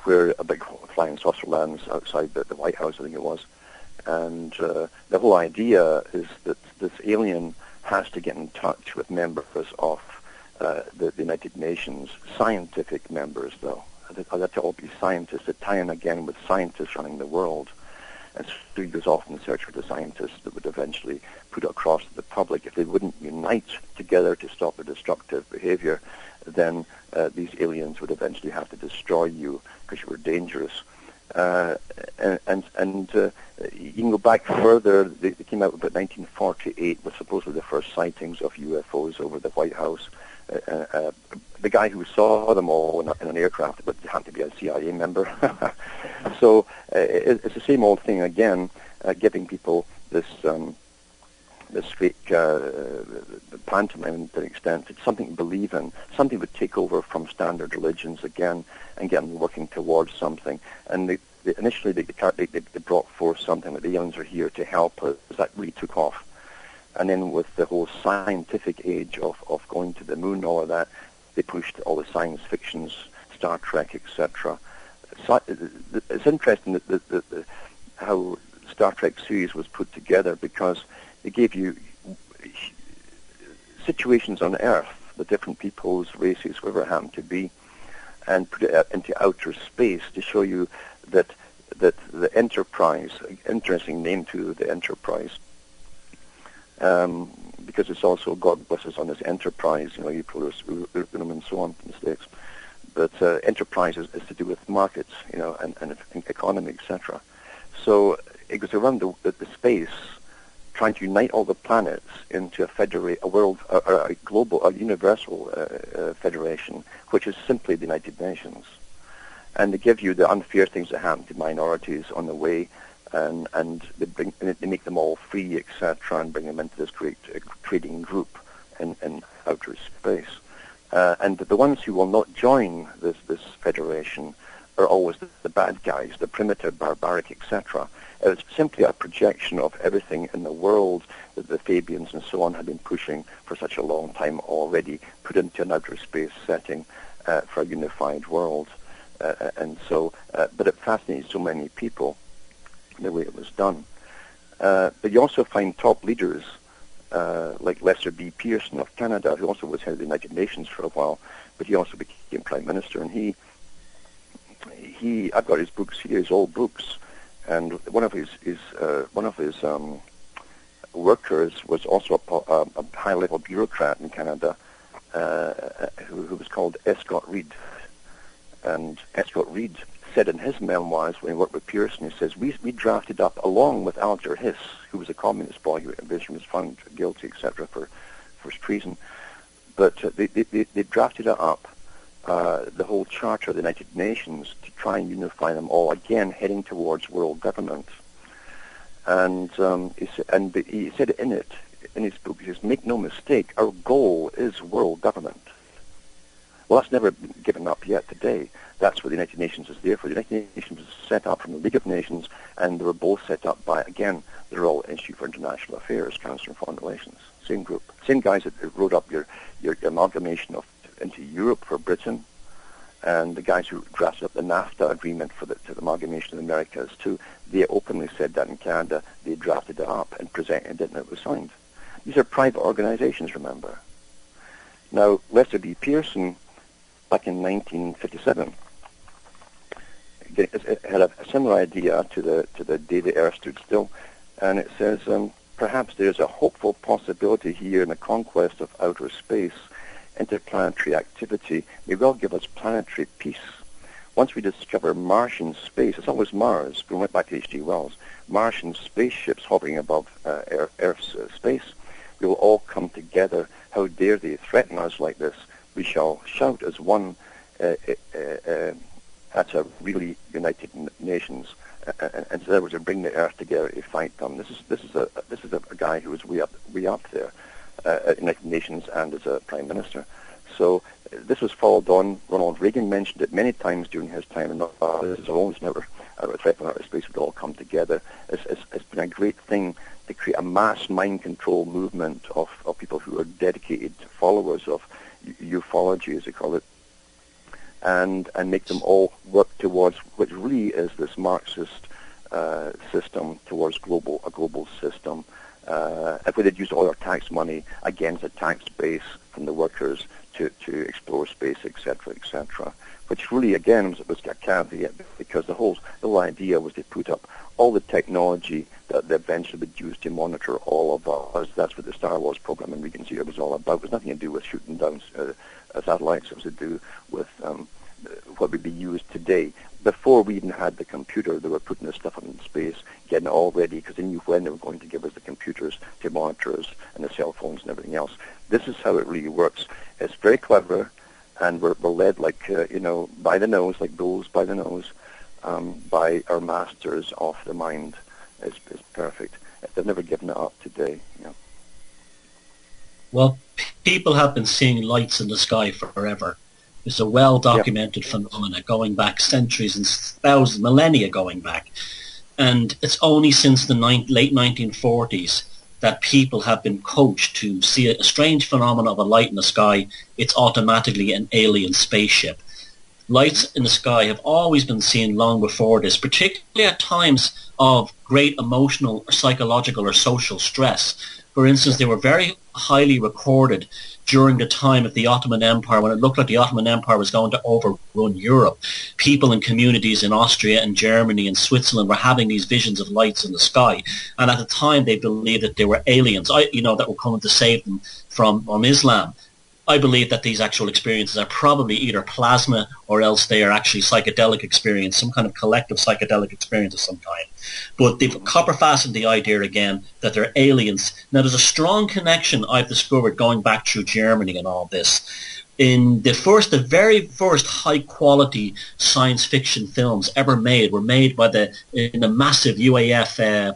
where a big flying saucer lands outside the White House, I think it was. And the whole idea is that this alien has to get in touch with members of the United Nations, scientific members, though. They have to all be scientists that tie in again with scientists running the world. And so he goes off in search for the scientists that would eventually put it across to the public. If they wouldn't unite together to stop the destructive behavior, then these aliens would eventually have to destroy you because you were dangerous. And you can go back further. They came out about 1948 with supposedly the first sightings of UFOs over the White House. The guy who saw them all in an aircraft, but happened to be a CIA member. So it's the same old thing again, giving people this fake pantomime to an extent. It's something to believe in. Something would take over from standard religions again and get them working towards something. And initially they brought forth something that the aliens are here to help us. That really took off. And then with the whole scientific age of going to the moon, all of that, they pushed all the science fictions, Star Trek, etc. It's interesting that how Star Trek series was put together, because they gave you situations on Earth, the different peoples, races, whoever it happened to be, and put it into outer space to show you that the Enterprise, interesting name to the Enterprise, because it's also God bless us on this Enterprise, you pluribus unum and so on, mistakes. But Enterprise is to do with markets, and economy, etc. So it goes around the space, trying to unite all the planets into a global, a universal federation, which is simply the United Nations. And they give you the unfair things that happen to minorities on the way, and they make them all free, etc., and bring them into this great trading group in outer space. And the ones who will not join this federation are always the bad guys, the primitive, barbaric, etc. It's simply a projection of everything in the world that the Fabians and so on have been pushing for such a long time already, put into an outer space setting for a unified world. But it fascinates so many people the way it was done. But you also find top leaders like Lester B. Pearson of Canada, who also was head of the United Nations for a while, but he also became Prime Minister, and I've got his books here, his old books, and one of his workers was also a high-level bureaucrat in Canada who was called Escott Reed. And Escott Reed said in his memoirs, when he worked with Pearson, he says, we drafted up, along with Alger Hiss, who was a communist boy who eventually was found guilty, etc., for treason, but they drafted it up, the whole Charter of the United Nations, to try and unify them all, again heading towards world government. And he said in his book, he says, make no mistake, our goal is world government. Well, that's never been given up yet today. That's what the United Nations is there for. The United Nations was set up from the League of Nations, and they were both set up by, again, the Royal Institute for International Affairs, Council on Foreign Relations. Same group. Same guys that wrote up your amalgamation into Europe for Britain, and the guys who drafted up the NAFTA agreement for the amalgamation of the Americas too, they openly said that in Canada. They drafted it up and presented it, and it was signed. These are private organizations, remember. Now, Lester B. Pearson, back in 1957, had a similar idea to the day the Earth stood still, and it says, perhaps there is a hopeful possibility here in the conquest of outer space. Interplanetary activity may well give us planetary peace. Once we discover Martian space, it's always Mars, going right back to H.G. Wells, Martian spaceships hovering above Earth's space, we will all come together. How dare they threaten us like this? We shall shout as one at a really United Nations, and so that was to bring the Earth together to fight them. This is a guy who was way up there at United Nations and as a Prime Minister. So this was followed on. Ronald Reagan mentioned it many times during his time, and this is always never a threat from outer space. Would all come together. It's been a great thing to create a mass mind control movement of people who are dedicated followers of ufology, as they call it, and make them all work towards what really is this Marxist system towards a global system. If we did use all our tax money against a tax base from the workers to explore space, etc., etc., which really, again, was a caveat, because the whole idea was to put up all the technology that eventually would use to monitor all of us. That's what the Star Wars program in Reagan's era was all about. It was nothing to do with shooting down satellites. It was to do with what would be used today. Before we even had the computer, they were putting this stuff up in space, getting it all ready, because they knew when they were going to give us the computers to monitor us and the cell phones and everything else. This is how it really works. It's very clever, and we're led like, by the nose, like bulls by the nose, by our masters of the mind. It's perfect. They've never given it up today. Yeah. Well, people have been seeing lights in the sky forever. It's a well-documented phenomena going back centuries and thousands, millennia going back. And it's only since the late 1940s that people have been coached to see a strange phenomenon of a light in the sky. It's automatically an alien spaceship. Lights in the sky have always been seen long before this, particularly at times of great emotional or psychological or social stress. For instance, they were very highly recorded during the time of the Ottoman Empire, when it looked like the Ottoman Empire was going to overrun Europe. People in communities in Austria and Germany and Switzerland were having these visions of lights in the sky. And at the time, they believed that they were aliens, that were coming to save them from Islam. I believe that these actual experiences are probably either plasma or else they are actually psychedelic experience, some kind of collective psychedelic experience of some kind. But they've copper fastened the idea again that they're aliens. Now, there's a strong connection I've discovered going back through Germany and all this. In the very first high quality science fiction films ever made were made in the massive UAF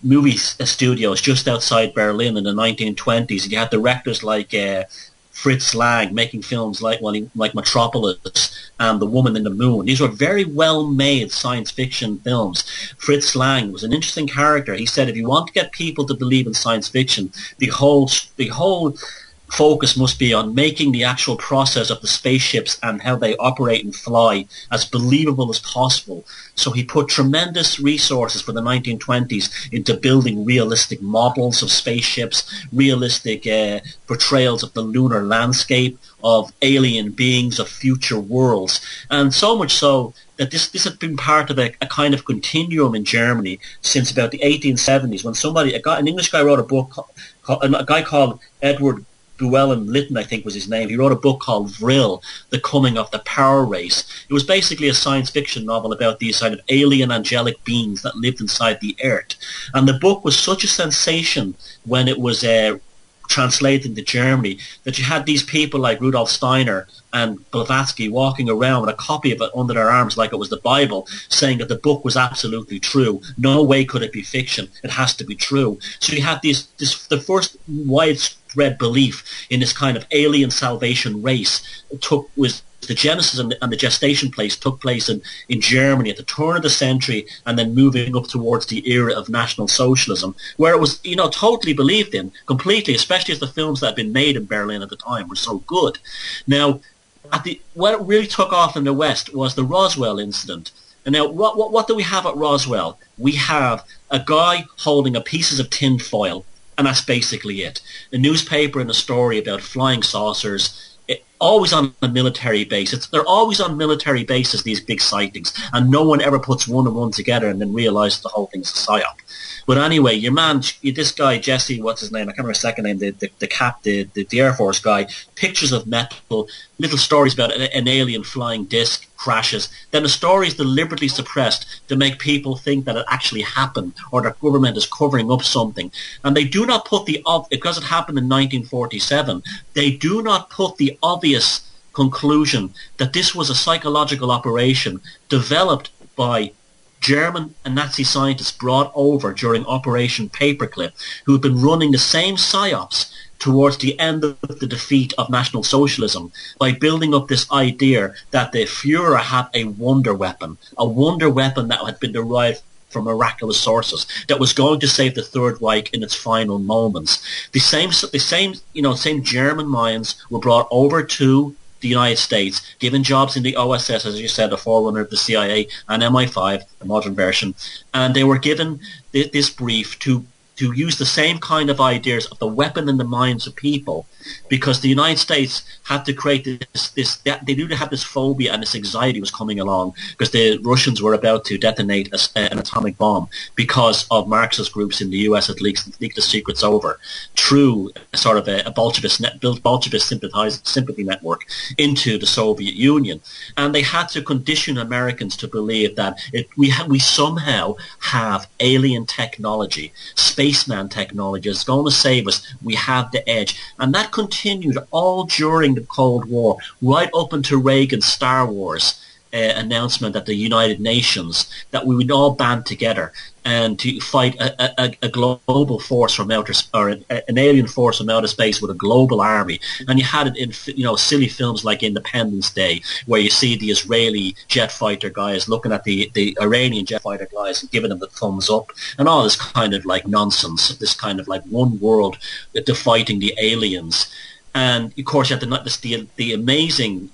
movie studios just outside Berlin in the 1920s. You had directors like Fritz Lang making films like Metropolis and The Woman in the Moon. These were very well-made science fiction films. Fritz Lang was an interesting character. He said, if you want to get people to believe in science fiction, the whole focus must be on making the actual process of the spaceships and how they operate and fly as believable as possible. So he put tremendous resources for the 1920s into building realistic models of spaceships, realistic portrayals of the lunar landscape, of alien beings, of future worlds. And so much so that this has been part of a kind of continuum in Germany since about the 1870s, when an English guy wrote a book, a guy called Edward Llewellyn Lytton, I think was his name. He wrote a book called Vril, The Coming of the Power Race. It was basically a science fiction novel about these kind of alien angelic beings that lived inside the earth. And the book was such a sensation when it was translated into Germany that you had these people like Rudolf Steiner and Blavatsky walking around with a copy of it under their arms like it was the Bible, saying that the book was absolutely true. No way could it be fiction. It has to be true. So you had the first widespread belief in this kind of alien salvation race was the genesis and the gestation place took place in Germany at the turn of the century, and then moving up towards the era of National Socialism, where it was totally believed in completely, especially as the films that had been made in Berlin at the time were so good. Now, what really took off in the West was the Roswell incident. And now, what do we have at Roswell? We have a guy holding a pieces of tin foil, and that's basically it. A newspaper and a story about flying saucers, always on a military base. They're always on military bases, these big sightings, and no one ever puts one and one together and then realizes the whole thing's a psyop. But anyway, your man, this guy, Jesse, what's his name? I can't remember his second name, the Air Force guy, pictures of metal, little stories about an alien flying disc, crashes. Then the story is deliberately suppressed to make people think that it actually happened or the government is covering up something. And they do not put because it happened in 1947, they do not put the obvious conclusion that this was a psychological operation developed by German and Nazi scientists brought over during Operation Paperclip, who had been running the same psyops towards the end of the defeat of National Socialism by building up this idea that the Führer had a wonder weapon that had been derived from miraculous sources that was going to save the Third Reich in its final moments. The same German minds were brought over to the United States, given jobs in the OSS, as you said, the forerunner of the CIA, and MI5, the modern version, and they were given this brief to use the same kind of ideas of the weapon in the minds of people, because the United States had to create they knew they had this phobia and this anxiety was coming along because the Russians were about to detonate an atomic bomb because of Marxist groups in the US that leaked the secrets over through sort of a Bolshevist sympathy network into the Soviet Union. And they had to condition Americans to believe that we somehow have alien technology, spaceman technology is going to save us. We have the edge. And that continued all during the Cold War, right up into Reagan's Star Wars announcement at the United Nations that we would all band together and to fight a global force from an alien force from outer space with a global army. And you had it in silly films like Independence Day, where you see the Israeli jet fighter guys looking at the Iranian jet fighter guys and giving them the thumbs up, and all this kind of like nonsense, this kind of like one world fighting the aliens. And of course, you had the amazing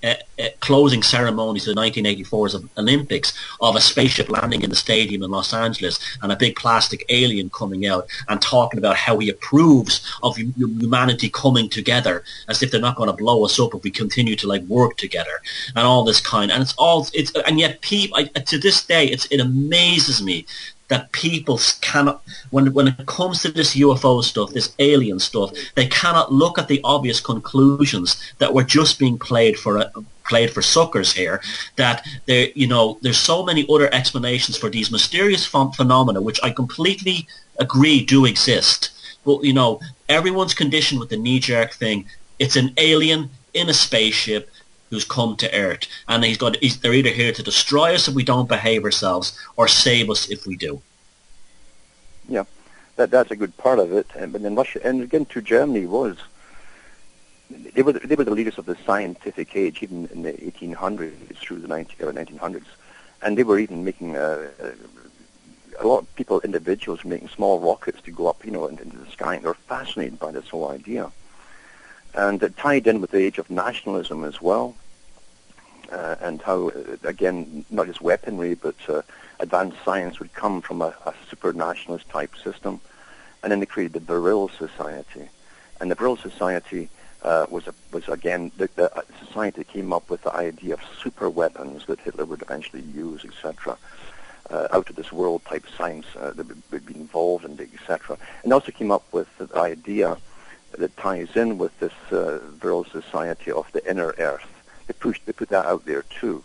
closing ceremonies of the 1984 Olympics of a spaceship landing in the stadium in Los Angeles and a big plastic alien coming out and talking about how he approves of humanity coming together, as if they're not going to blow us up if we continue to like work together and all this kind. And and yet people to this day it amazes me that people cannot, when it comes to this UFO stuff, this alien stuff, they cannot look at the obvious conclusions that we're just being played for suckers here. That there's so many other explanations for these mysterious phenomena, which I completely agree do exist. But everyone's conditioned with the knee-jerk thing. It's an alien in a spaceship who's come to Earth, and they're either here to destroy us if we don't behave ourselves, or save us if we do. Yeah, that's a good part of it. But then Russia, and again, to Germany they were the leaders of the scientific age, even in the 1800s through the 1900s, and they were even making a lot of people, individuals, making small rockets to go up, into the sky, and they were fascinated by this whole idea. And it tied in with the age of nationalism as well, and how, again, not just weaponry, but advanced science would come from a super nationalist type system. And then they created the Vril Society. And the Vril Society was again, the society that came up with the idea of super weapons that Hitler would eventually use, etc., out of this world type science that would be involved in, etc. And also came up with the idea that ties in with this Vril Society of the inner Earth. They put that out there too.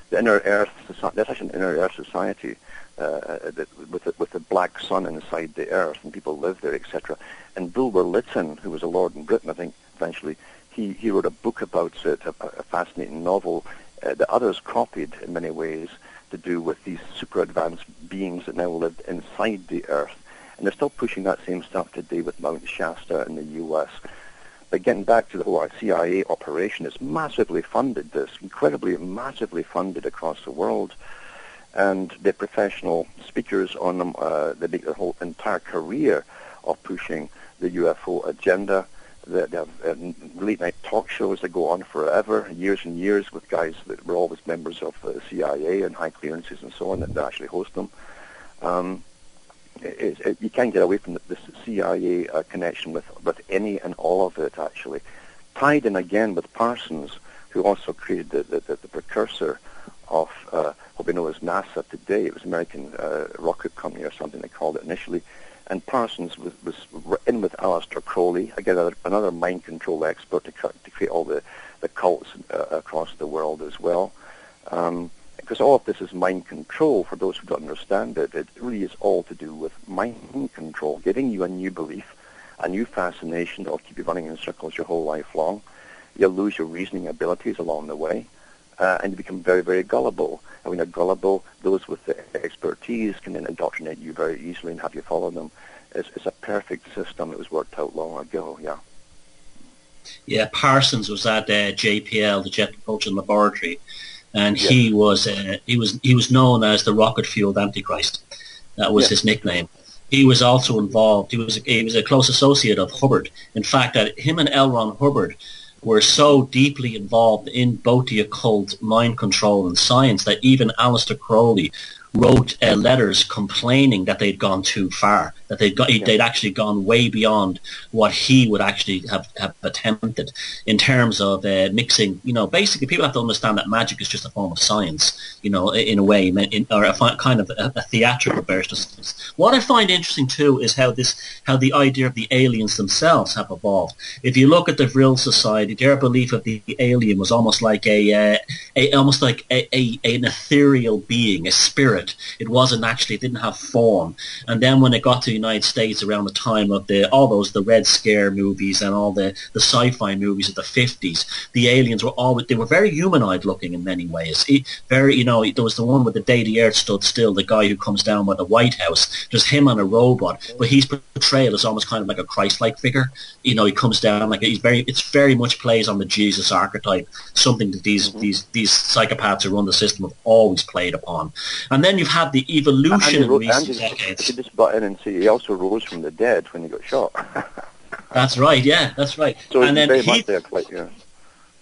The inner Earth society. That's actually an inner Earth society with the black sun inside the Earth, and people live there, etc. And Bulwer Lytton, who was a lord in Britain, I think, eventually, he wrote a book about it, a fascinating novel that others copied in many ways, to do with these super advanced beings that now lived inside the Earth. And they're still pushing that same stuff today with Mount Shasta in the U.S. But getting back to the whole CIA operation, it's massively funded, incredibly massively funded across the world. And the professional speakers on them, they make their whole entire career of pushing the UFO agenda. They have late night talk shows that go on forever, years and years, with guys that were always members of the CIA and high clearances and so on that actually host them. You can't get away from this CIA connection with any and all of it, actually. Tied in again with Parsons, who also created the precursor of what we know as NASA today. It was American Rocket Company or something they called it initially. And Parsons was in with Aleister Crowley, again another mind control expert to create all the cults across the world as well. Because all of this is mind control, for those who don't understand it. It really is all to do with mind control, giving you a new belief, a new fascination that will keep you running in circles your whole life long. You'll lose your reasoning abilities along the way, and you become very, very gullible. And when you're gullible, those with the expertise can then indoctrinate you very easily and have you follow them. It's a perfect system that was worked out long ago, yeah. Yeah, Parsons was at JPL, the Jet Propulsion Laboratory, and Yes. he was known as the rocket-fueled Antichrist. That was his nickname. He was also involved. He was a close associate of Hubbard. In fact, him and L. Ron Hubbard were so deeply involved in both the occult, mind control, and science that even Aleister Crowley wrote letters complaining that they'd gone too far, that they'd actually gone way beyond what he would actually have attempted in terms of mixing. Basically people have to understand that magic is just a form of science, in a way, or a kind of a theatrical version of science. What I find interesting too is how the idea of the aliens themselves have evolved. If you look at the Vril Society, their belief of the alien was almost like an ethereal being, a spirit. It wasn't actually, it didn't have form. And then when it got to the United States around the time of the Red Scare movies and all the sci-fi movies of the 50s, the aliens they were very humanoid looking in many ways. There was the one with the day the earth stood still, the guy who comes down by the White House, just him on a robot, but he's portrayed as almost kind of like a Christ-like figure. He comes down like it's very much plays on the Jesus archetype, something that these psychopaths who run the system have always played upon. And then you've had the evolution in recent decades. I could just butt in and say he also rose from the dead when he got shot. That's right, yeah, that's right. So and then very much there, yeah.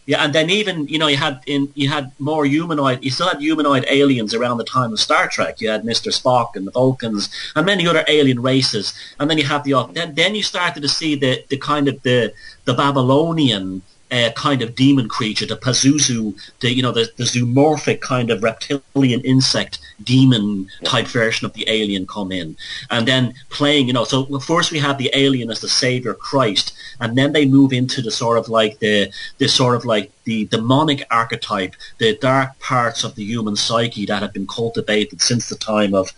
Yeah, and then even you had more humanoid. You still had humanoid aliens around the time of Star Trek. You had Mr. Spock and the Vulcans and many other alien races. And then you have then you started to see the kind of the Babylonian kind of demon creature, the Pazuzu, the zoomorphic kind of reptilian insect demon type version of the alien come in, and then playing, so first we have the alien as the savior Christ, and then they move into the sort of like the demonic archetype, the dark parts of the human psyche that have been cultivated since the time of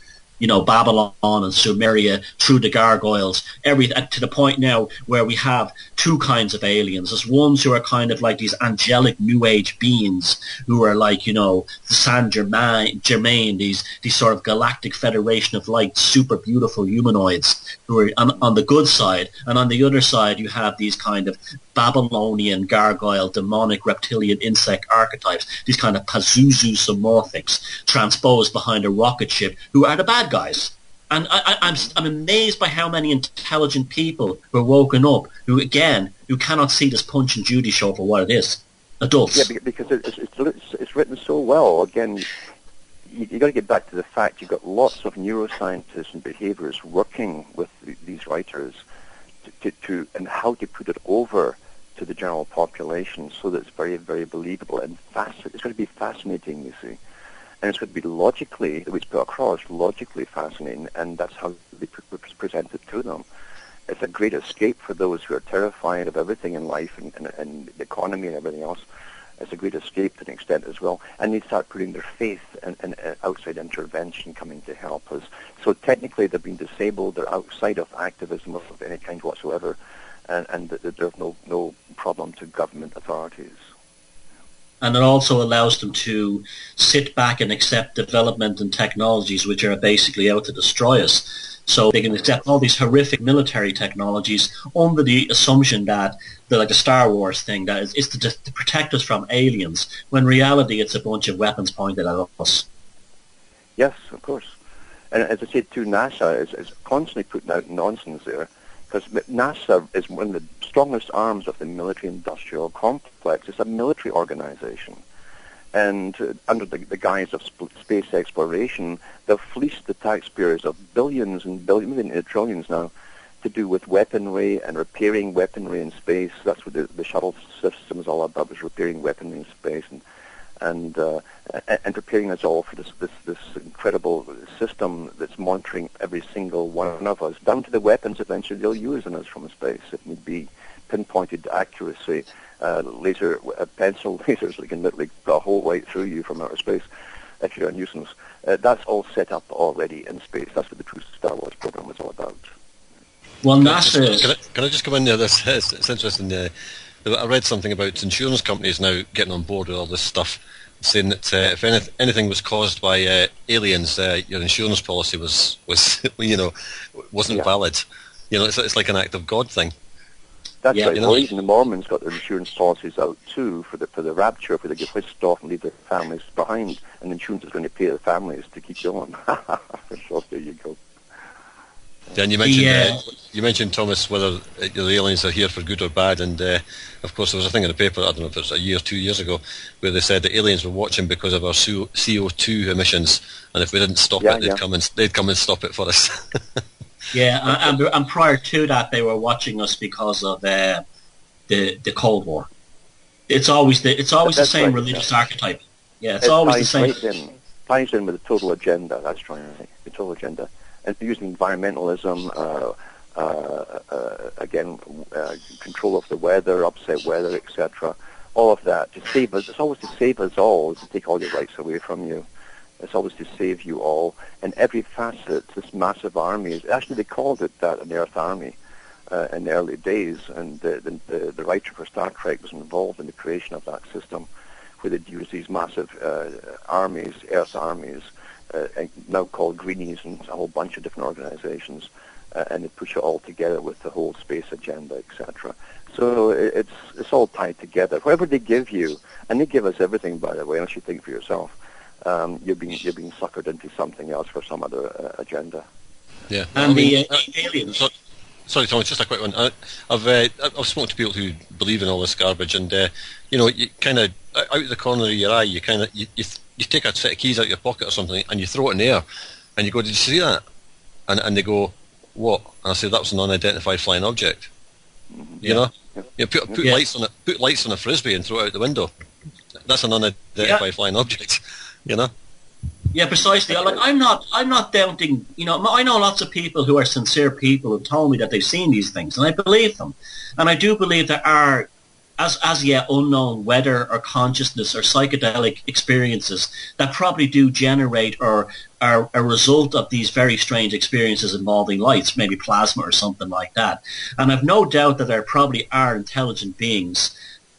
Babylon and Sumeria through the gargoyles, to the point now where we have two kinds of aliens. There's ones who are kind of like these angelic New Age beings who are like, the Saint Germain, these sort of galactic federation of light, super beautiful humanoids who are on the good side, and on the other side you have these kind of Babylonian gargoyle, demonic reptilian insect archetypes, these kind of Pazuzu zoomorphics transposed behind a rocket ship, who are the bad guys. And I'm amazed by how many intelligent people were woken up who cannot see this Punch and Judy show for what it is. Adults. Yeah, because it's written so well. Again, you got to get back to the fact you've got lots of neuroscientists and behaviorists working with these writers to and how to put it over to the general population so that it's very, very believable and it's going to be fascinating, you see. And it's going to be logically, the way it's put across, logically fascinating, and that's how they present it to them. It's a great escape for those who are terrified of everything in life and the economy and everything else. It's a great escape to an extent as well. And they start putting their faith in outside intervention coming to help us. So technically they've been disabled, they're outside of activism of any kind whatsoever, and there's no problem to government authorities. And it also allows them to sit back and accept development and technologies which are basically out to destroy us. So they can accept all these horrific military technologies under the assumption that they're like the Star Wars thing, that is to protect us from aliens, when in reality it's a bunch of weapons pointed at us. Yes, of course. And as I said too, NASA is constantly putting out nonsense there, because NASA is one of the strongest arms of the military-industrial complex. It's a military organization. And under the guise of space exploration, they've fleeced the taxpayers of billions and billions, maybe into trillions now, to do with weaponry and repairing weaponry in space. That's what the shuttle system is all about, is repairing weaponry in space and preparing us all for this incredible system that's monitoring every single one of us, down to the weapons eventually they'll use on us from space. It need be pinpointed accuracy, pencil lasers that can literally go a hole right through you from outer space if you're a nuisance. That's all set up already in space. That's what the true Star Wars program is all about. Well, NASA... Can I just come in there? It's interesting. I read something about insurance companies now getting on board with all this stuff, saying that if anything was caused by aliens, your insurance policy was wasn't valid. It's like an act of God thing. That's right. Well, even the Mormons got their insurance policies out too for the rapture, for they get whisked off and leave their families behind, and the insurance is going to pay the families to keep going. So there you go. Dan, you mentioned Thomas, whether the aliens are here for good or bad, and of course there was a thing in the paper, I don't know if it was a year or 2 years ago, where they said that aliens were watching because of our CO2 emissions, and if we didn't stop it, they'd come and stop it for us. And prior to that, they were watching us because of the Cold War. It's always the same religious archetype. Yeah, it's always the same. Ties in with the total agenda. That's right. The total agenda. And using environmentalism, control of the weather, upset weather, etc. All of that to save us. It's always to save us all, to take all your rights away from you. It's always to save you all. And every facet, this massive army, actually they called it that, an Earth Army, in the early days. And the writer for Star Trek was involved in the creation of that system, where they'd use these massive armies, Earth armies, now called Greenies and a whole bunch of different organizations, and they push it all together with the whole space agenda, etc. So it's all tied together. Whatever they give you, and they give us everything, by the way, unless you think for yourself, you're being suckered into something else for some other agenda. Yeah, and the aliens. Sorry, Thomas, just a quick one. I've spoken to people who believe in all this garbage, and you kind of out of the corner of your eye, you take a set of keys out of your pocket or something, and you throw it in the air, and you go, "Did you see that?" And they go, "What?" And I say, "That was an unidentified flying object." You know, put lights on it. Put lights on a frisbee and throw it out the window. That's an unidentified flying object. You know. Yeah, precisely. I'm not doubting. I know lots of people who are sincere people who told me that they've seen these things, and I believe them. And I do believe there are, as yet unknown, weather or consciousness or psychedelic experiences that probably do generate or are a result of these very strange experiences involving lights, maybe plasma or something like that. And I've no doubt that there probably are intelligent beings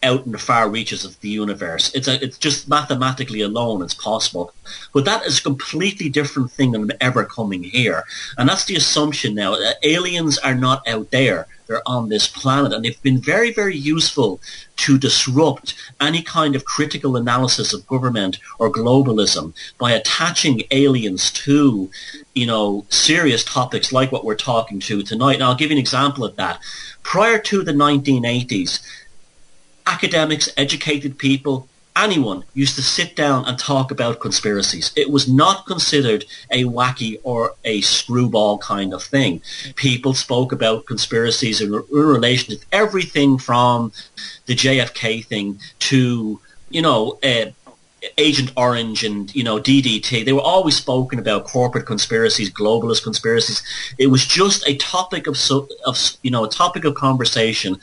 out in the far reaches of the universe. It's just mathematically alone it's possible. But that is a completely different thing than ever coming here. And that's the assumption now. Aliens are not out there. They're on this planet. And they've been very, very useful to disrupt any kind of critical analysis of government or globalism by attaching aliens to, serious topics like what we're talking to tonight. And I'll give you an example of that. Prior to the 1980s, academics, educated people, anyone used to sit down and talk about conspiracies. It was not considered a wacky or a screwball kind of thing. People spoke about conspiracies in relation to everything from the JFK thing to, Agent Orange and, DDT. They were always spoken about corporate conspiracies, globalist conspiracies. It was just a topic a topic of conversation,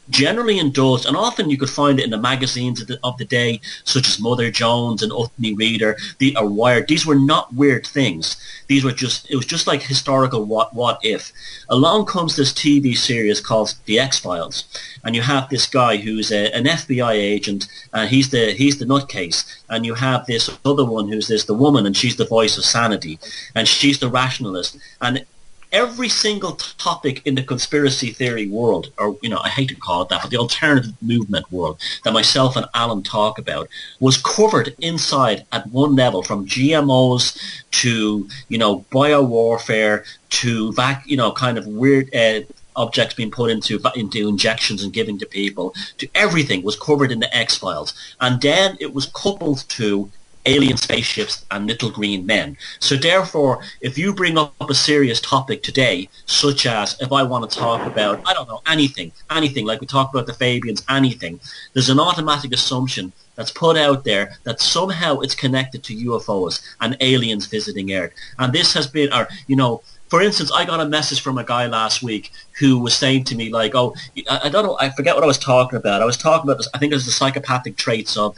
generally indulged, and often you could find it in the magazines of the day, such as Mother Jones and Utney Reader, or Wired. These were not weird things. It was just like historical what if. Along comes this TV series called The X-Files, and you have this guy who's an FBI agent, and he's the nutcase, and you have this other one who's the woman, and she's the voice of sanity, and she's the rationalist, and every single topic in the conspiracy theory world, or, I hate to call it that, but the alternative movement world that myself and Alan talk about was covered inside at one level, from GMOs to, biowarfare to kind of weird objects being put into injections and giving to people, to everything was covered in the X-Files. And then it was coupled to alien spaceships and little green men. So therefore, if you bring up a serious topic today, such as if I want to talk about, I don't know, anything, like we talked about the Fabians, anything, there's an automatic assumption that's put out there that somehow it's connected to UFOs and aliens visiting Earth. And this has been, for instance, I got a message from a guy last week who was saying to me, like, oh, I don't know, I forget what I was talking about. I was talking about this, I think it was the psychopathic traits of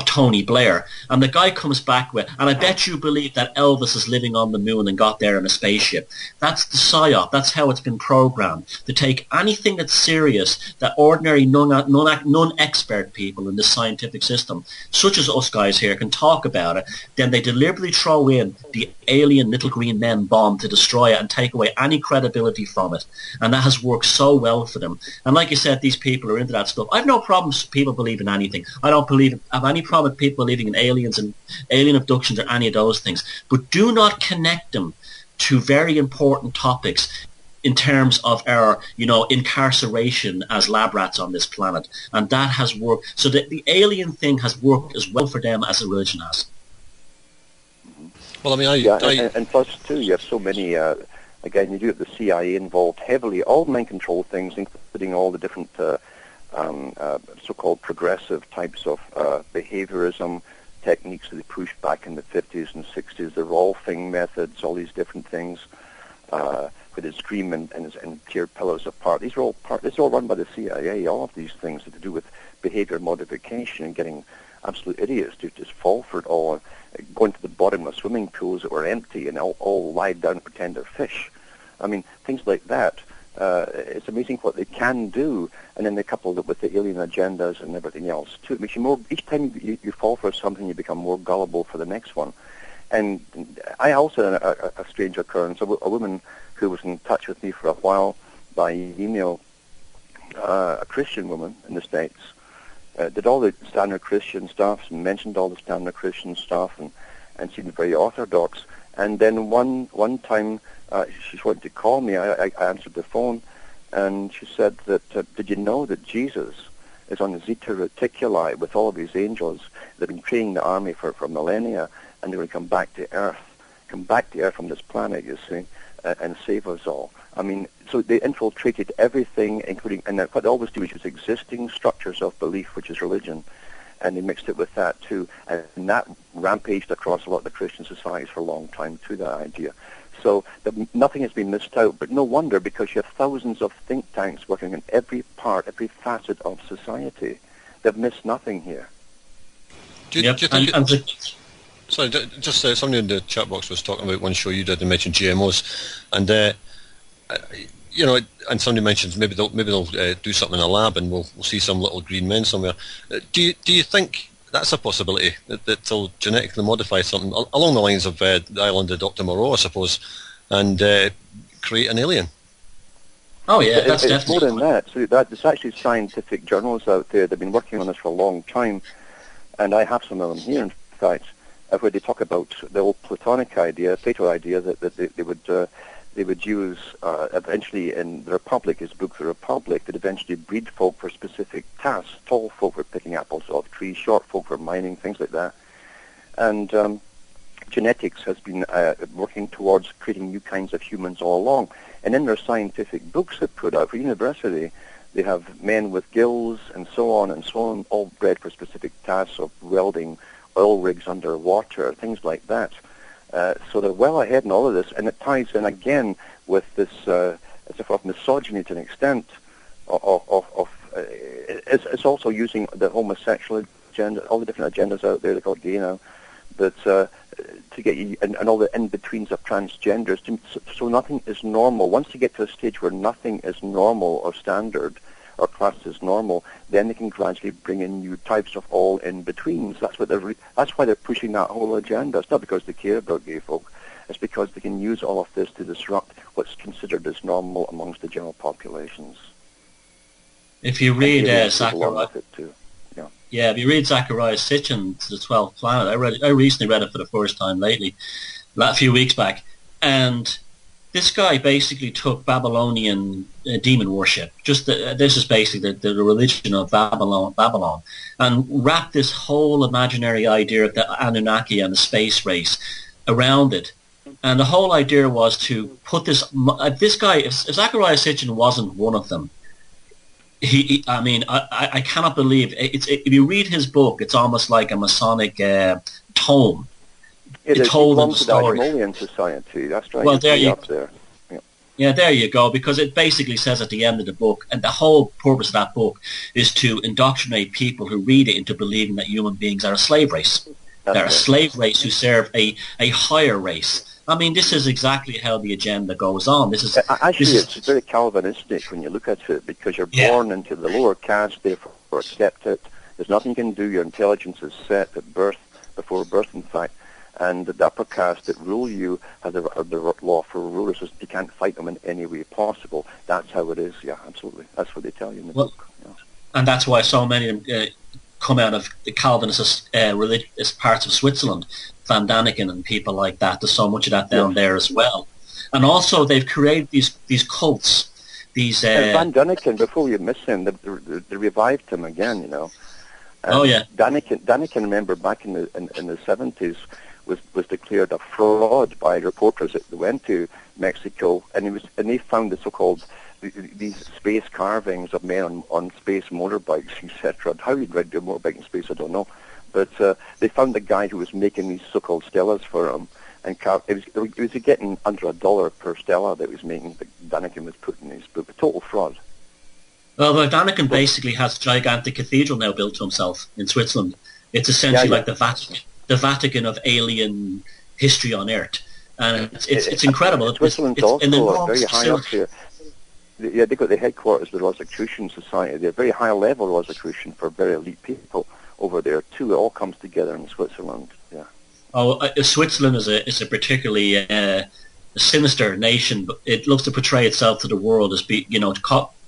Tony Blair, and the guy comes back with, and I bet you believe that Elvis is living on the moon and got there in a spaceship. That's the psyop. That's how it's been programmed, to take anything that's serious that ordinary non-expert people in the scientific system, such as us guys here, can talk about it. Then they deliberately throw in the alien little green men bomb to destroy it and take away any credibility from it. And that has worked so well for them. And like you said, these people are into that stuff. I have no problems with people believing anything. I don't have any problem with people believing in aliens and alien abductions or any of those things. But do not connect them to very important topics in terms of our, incarceration as lab rats on this planet. And that has worked. So the alien thing has worked as well for them as a religion has. Well, I mean, and plus, too, you have so many, again, you do have the CIA involved heavily, all mind-control things, including all the different so-called progressive types of behaviorism techniques that they pushed back in the 50s and 60s, the Rolfing methods, all these different things, where they scream and tear pillows apart. These are all run by the CIA, all of these things that to do with behavior modification and getting absolute idiots to just fall for it all, going to the bottom of swimming pools that were empty and all lie down and pretend they're fish. I mean, things like that. It's amazing what they can do, and then they couple it with the alien agendas and everything else too. It makes you more. Each time you fall for something, you become more gullible for the next one. And I also had a strange occurrence. A woman who was in touch with me for a while by email, a Christian woman in the States, did all the standard Christian stuff and mentioned all the standard Christian stuff and seemed very orthodox. And then one time she wanted to call me. I answered the phone, and she said that, did you know that Jesus is on the Zeta Reticuli with all of his angels? They've been training the army for millennia, and they're going to come back to Earth from this planet, you see, and save us all. I mean, so they infiltrated everything, including, and what they always do is use existing structures of belief, which is religion, and they mixed it with that too, and that rampaged across a lot of the Christian societies for a long time too, that idea. So nothing has been missed out, but no wonder, because you have thousands of think tanks working in every part, every facet of society. They've missed nothing here. Do you think sorry, just somebody in the chat box was talking about one show you did and mentioned GMOs, and and somebody mentions maybe they'll do something in a lab and we'll see some little green men somewhere. Do you think that's a possibility, that they'll genetically modify something along the lines of the island of Dr. Moreau, I suppose, and create an alien? Oh yeah, that's it's definitely more than that. So there's actually scientific journals out there. They've been working on this for a long time, and I have some of them here, in fact, where they talk about the old Platonic idea, Plato idea, that they would use eventually in the Republic, his book The Republic, that eventually breed folk for specific tasks. Tall folk were picking apples off trees, short folk were mining, things like that. And genetics has been working towards creating new kinds of humans all along. And in their scientific books they put out for university, they have men with gills and so on, all bred for specific tasks of welding oil rigs underwater, things like that. So they're well ahead in all of this, and it ties in again with this sort of misogyny to an extent. It's also using the homosexual agenda, all the different agendas out there. They're called gay now, but to get you and all the in-betweens of transgenders. So nothing is normal. Once you get to a stage where nothing is normal or standard or classed as normal, then they can gradually bring in new types of all in-betweens. That's why they're pushing that whole agenda. It's not because they care about gay folk. It's because they can use all of this to disrupt what's considered as normal amongst the general populations. If you read Zachariah, if you read Zachariah Sitchin to the 12th Planet, I recently read it for the first time lately, a few weeks back, and this guy basically took Babylonian demon worship. This is basically the religion of Babylon, and wrapped this whole imaginary idea of the Anunnaki and the space race around it. And the whole idea was to put this guy, if Zecharia Sitchin wasn't one of them, I cannot believe if you read his book, it's almost like a Masonic tome. It told belongs the to story. the Archetypes Society. That's right. Well, there you up there. Yeah, there you go, because it basically says at the end of the book, and the whole purpose of that book is to indoctrinate people who read it into believing that human beings are a slave race. They're a slave race who serve a higher race. I mean, this is exactly how the agenda goes on. It's very Calvinistic when you look at it, because you're born into the lower caste, therefore accept it. There's nothing you can do. Your intelligence is set at birth, before birth, in fact. And the upper caste that rule you have the law for rulers. You can't fight them in any way possible. That's how it is. Yeah, absolutely. That's what they tell you in the book. Yeah. And that's why so many of them come out of the Calvinist religious parts of Switzerland, Van Daniken and people like that. There's so much of that down there as well. And also they've created these cults. Van Daniken, before you miss him, they revived him again, you know. Daniken, remember, back in the 70s, was declared a fraud by reporters that went to Mexico, and they found the so-called these space carvings of men on space motorbikes, etc. How he'd ride a motorbike in space, I don't know. But they found the guy who was making these so-called Stellas for him, and he was getting under $1 per Stella that was making, that Daniken was putting in his book. A total fraud. Well, Daniken basically has a gigantic cathedral now built to himself in Switzerland. It's essentially like the Vatican of alien history on Earth, and it's incredible. Switzerland's also very high up here. They've got the headquarters of the Rosicrucian Society. They're very high level Rosicrucian for very elite people over there too. It all comes together in Switzerland. Yeah. Oh, Switzerland is a particularly sinister nation, but it looks to portray itself to the world as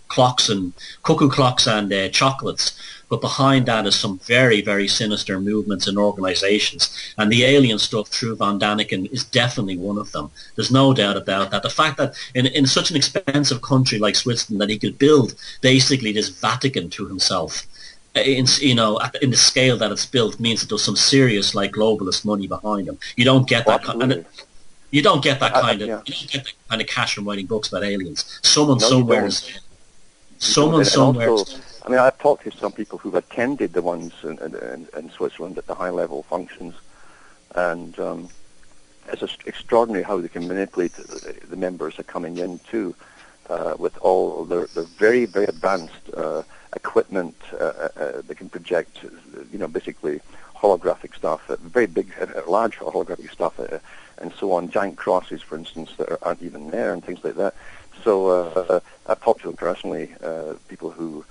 clocks and cuckoo clocks and chocolates. But behind that is some very, very sinister movements and organizations. And the alien stuff through Van Daniken is definitely one of them. There's no doubt about that. The fact that in such an expensive country like Switzerland that he could build basically this Vatican to himself, in the scale that it's built, means that there's some serious globalist money behind him. You don't get that you don't get that kind of cash from writing books about aliens. Someone somewhere is I mean, I've talked to some people who've attended the ones in Switzerland at the high-level functions, and it's extraordinary how they can manipulate the members that are coming in, too, with all their very, very advanced equipment that can project, basically holographic stuff, very big, large holographic stuff, and so on, giant crosses, for instance, that aren't even there, and things like that. So I've talked to them personally, people who've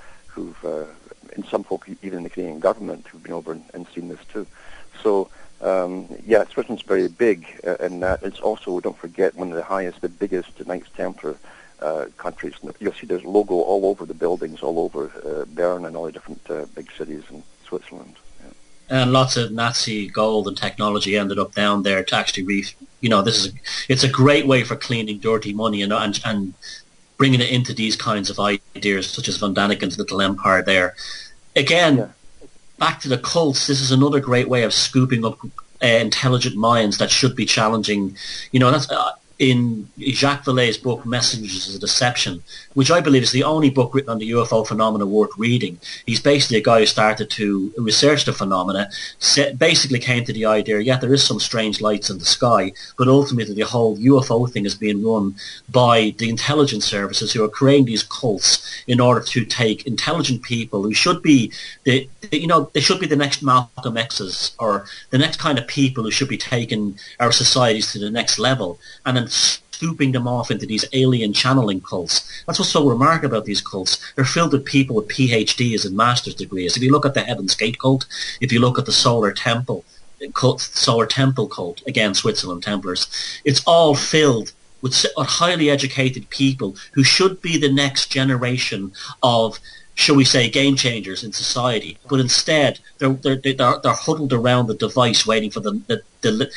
and some folk even in the Canadian government who've been over and seen this too. So Switzerland's very big in that. It's also, don't forget, one of the biggest Knights Templar countries. You'll see there's logo all over the buildings, all over Bern and all the different big cities in Switzerland. Yeah. And lots of Nazi gold and technology ended up down there to actually it's a great way for cleaning dirty money and bringing it into these kinds of ideas, such as Van Daniken's little empire there. Again, back to the cults, this is another great way of scooping up intelligent minds that should be challenging. That's in Jacques Vallée's book, Messengers of Deception, which I believe is the only book written on the UFO phenomena worth reading. He's basically a guy who started to research the phenomena, basically came to the idea, there is some strange lights in the sky, but ultimately the whole UFO thing is being run by the intelligence services who are creating these cults in order to take intelligent people who should be they should be the next Malcolm X's, or the next kind of people who should be taking our societies to the next level, and then scooping them off into these alien channeling cults. That's what's so remarkable about these cults. They're filled with people with PhDs and master's degrees. If you look at the Heaven's Gate cult, if you look at the Solar Temple cult, again, Switzerland Templars, it's all filled with highly educated people who should be the next generation of shall we say, game changers in society, but instead they're huddled around the device waiting for the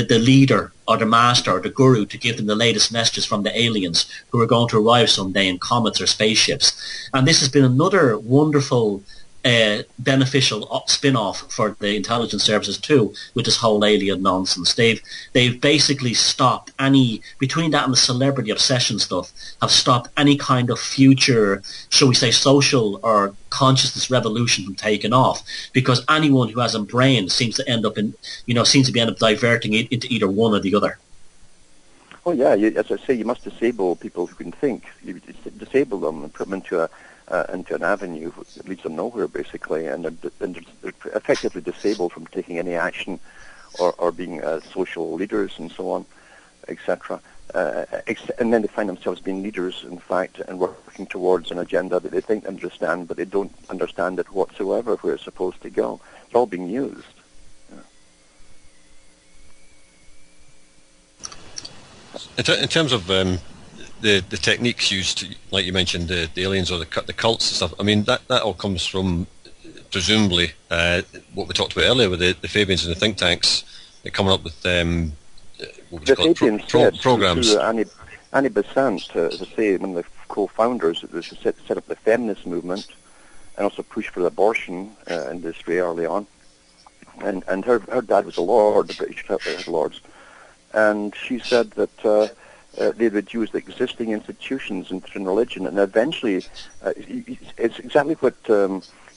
leader or the master or the guru to give them the latest messages from the aliens who are going to arrive someday in comets or spaceships. And this has been another wonderful beneficial spin-off for the intelligence services too, with this whole alien nonsense. They've basically stopped any, between that and the celebrity obsession stuff, have stopped any kind of future, shall we say, social or consciousness revolution from taking off, because anyone who has a brain seems to end up diverting it into either one or the other. Oh yeah, as I say, you must disable people who can think. You disable them and put them into an avenue that leads them nowhere, basically, and they're effectively disabled from taking any action or being social leaders and so on, etc. And then they find themselves being leaders, in fact, and working towards an agenda that they think they understand, but they don't understand it whatsoever where it's supposed to go. It's all being used. In terms of the techniques used, like you mentioned, the aliens or the cults and stuff, I mean, that all comes from, presumably, what we talked about earlier with the Fabians and the think tanks, coming up with what was called programs. Annie Besant, as I say, one of the co-founders, that set up the feminist movement and also pushed for the abortion industry early on. And her dad was a lord, the British lords. And she said that they would use the existing institutions in religion, and eventually it's exactly what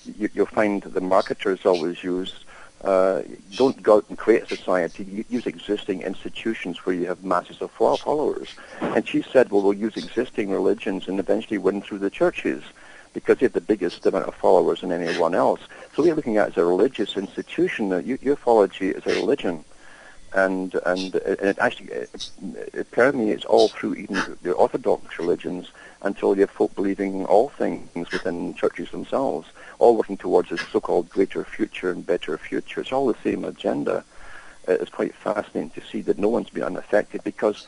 you'll find the marketers always use. Don't go out and create a society, use existing institutions where you have masses of followers. And she said, well, we'll use existing religions and eventually win through the churches because they have the biggest amount of followers than anyone else. So we're looking at it as a religious institution. Ufology is a religion. And it actually it permeates all through even the Orthodox religions until you have folk believing all things within churches themselves, all working towards this so-called greater future and better future. It's all the same agenda. It's quite fascinating to see that no one's been unaffected, because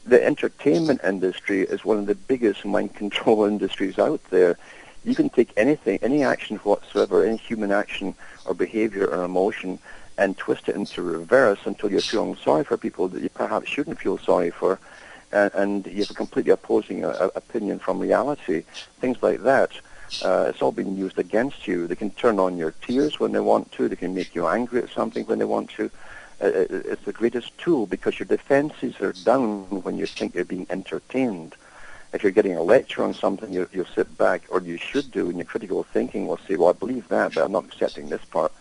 the entertainment industry is one of the biggest mind control industries out there. You can take anything, any action whatsoever, any human action or behavior or emotion, and twist it into reverse until you're feeling sorry for people that you perhaps shouldn't feel sorry for, and you have a completely opposing opinion from reality. Things like that. It's all being used against you. They can turn on your tears when they want to. They can make you angry at something when they want to. It's the greatest tool, because your defenses are down when you think you're being entertained. If you're getting a lecture on something, you'll sit back, or you should do, and your critical thinking will say, well, I believe that, but I'm not accepting this part.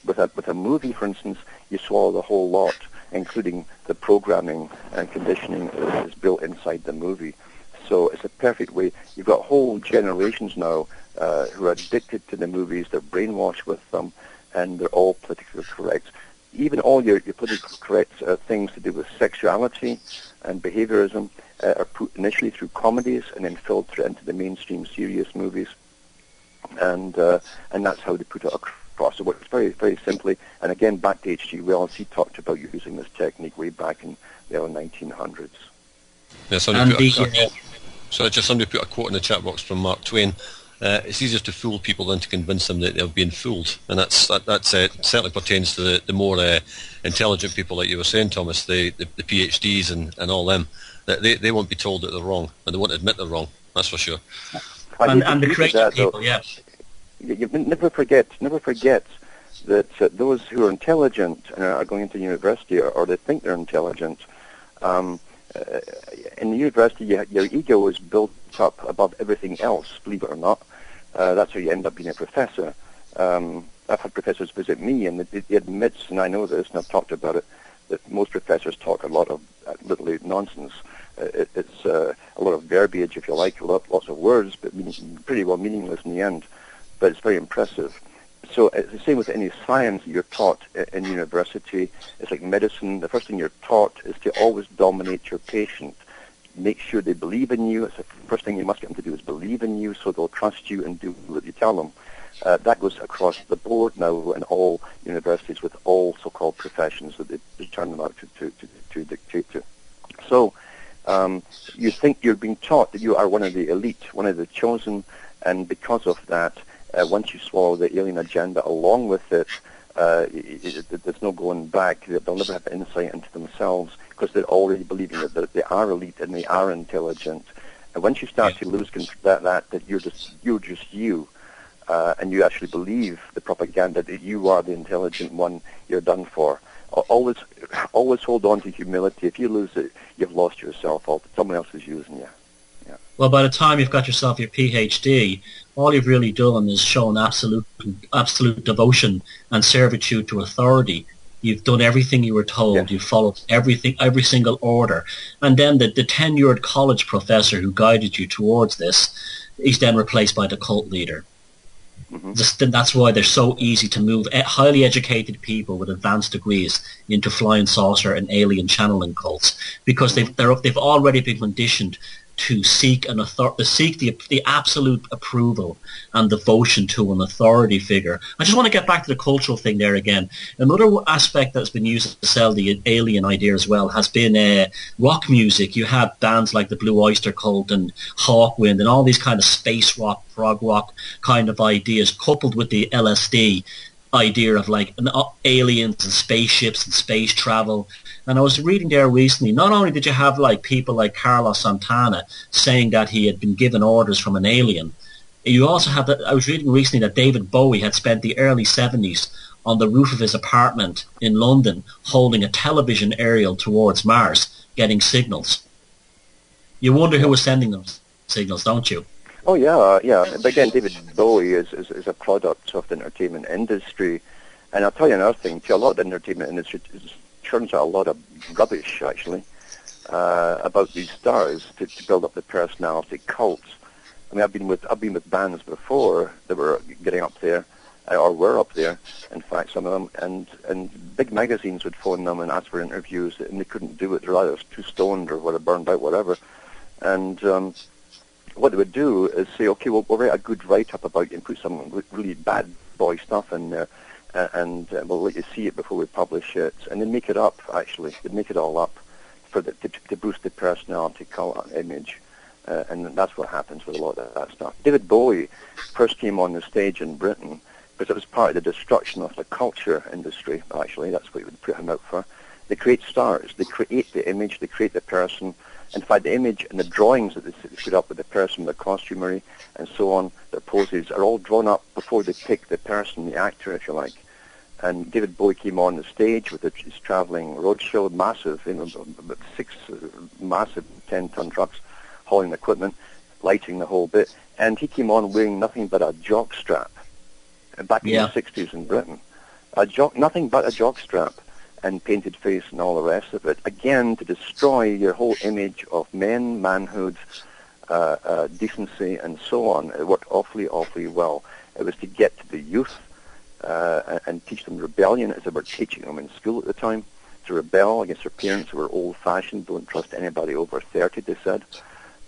With a movie, for instance, you swallow the whole lot, including the programming and conditioning that is built inside the movie. So it's a perfect way. You've got whole generations now who are addicted to the movies. They're brainwashed with them, and they're all politically correct. Even all your politically correct things to do with sexuality and behaviorism are put initially through comedies and then filtered into the mainstream serious movies, and that's how they put it across. So it works very, very simply. And again, back to H.G. Wells, he talked about using this technique way back in the early 1900s. Yeah, somebody put a quote in the chat box from Mark Twain. It's easier to fool people than to convince them that they're being fooled, and that certainly pertains to the more intelligent people, like you were saying, Thomas, the PhDs and all them. That they won't be told that they're wrong, and they won't admit they're wrong. That's for sure. And the creative people, yeah. You never forget that those who are intelligent and are going into university, or they think they're intelligent, in the university your ego is built up above everything else, believe it or not. That's how you end up being a professor. I've had professors visit me, and they admits, and I know this, and I've talked about it, that most professors talk a lot of literally nonsense. It's a lot of verbiage, if you like, lots of words, but pretty well meaningless in the end. But it's very impressive. So it's the same with any science that you're taught in university. It's like medicine. The first thing you're taught is to always dominate your patient. Make sure they believe in you. It's the first thing you must get them to do is believe in you, so they'll trust you and do what you tell them. That goes across the board now in all universities with all so-called professions that they turn them out to dictate to. So you think you're being taught that you are one of the elite, one of the chosen, And because of that, once you swallow the alien agenda along with it, there's no going back. They'll never have insight into themselves because they're already believing that they are elite and they are intelligent. And once you start to lose that you're just you, and you actually believe the propaganda that you are the intelligent one, you're done for. Always hold on to humility. If you lose it, you've lost yourself. Someone else is using you. Yeah. Well, by the time you've got yourself your PhD, all you've really done is shown absolute devotion and servitude to authority. You've done everything you were told. Yes. You've followed everything, every single order. And then the tenured college professor who guided you towards this is then replaced by the cult leader. Mm-hmm. That's why they're so easy to move highly educated people with advanced degrees into flying saucer and alien channeling cults, because they've already been conditioned to seek the absolute approval and devotion to an authority figure. I just want to get back to the cultural thing there again. Another aspect that's been used to sell the alien idea as well has been rock music. You have bands like the Blue Oyster Cult and Hawkwind and all these kind of space rock, prog rock kind of ideas, coupled with the LSD idea of like aliens and spaceships and space travel. And I was reading there recently, not only did you have like people like Carlos Santana saying that he had been given orders from an alien, you also have that. I was reading recently that David Bowie had spent the early 70s on the roof of his apartment in London holding a television aerial towards Mars, getting signals. You wonder who was sending them signals, don't you? Oh, yeah. But again, David Bowie is a product of the entertainment industry. And I'll tell you another thing, too, a lot of the entertainment industry turns out a lot of rubbish, actually, about these stars to build up the personality cults. I mean, I've been with bands before that were getting up there, or were up there, in fact, some of them, and big magazines would phone them and ask for interviews, and they couldn't do it. They're either too stoned or whatever, burned out, whatever. And what they would do is say, okay, well, we'll write a good write-up about you and put some really bad boy stuff in there, and we'll let you see it before we publish it. And they make it up, actually. They make it all up to boost the personality cult image. And that's what happens with a lot of that stuff. David Bowie first came on the stage in Britain because it was part of the destruction of the culture industry, actually. That's what he would put him out for. They create stars. They create the image. They create the person. In fact, the image and the drawings that they put up with the person, the costumery, and so on, their poses, are all drawn up before they pick the person, the actor, if you like. And David Bowie came on the stage with his traveling roadshow, massive, six massive 10-ton trucks, hauling equipment, lighting the whole bit. And he came on wearing nothing but a jockstrap. Back in the 60s in Britain. Nothing but a jockstrap. And painted face and all the rest of it, again, to destroy your whole image of men, manhood, decency, and so on. It worked awfully, awfully well. It was to get to the youth and teach them rebellion, as they were teaching them in school at the time, to rebel against their parents who were old-fashioned, don't trust anybody over 30, they said.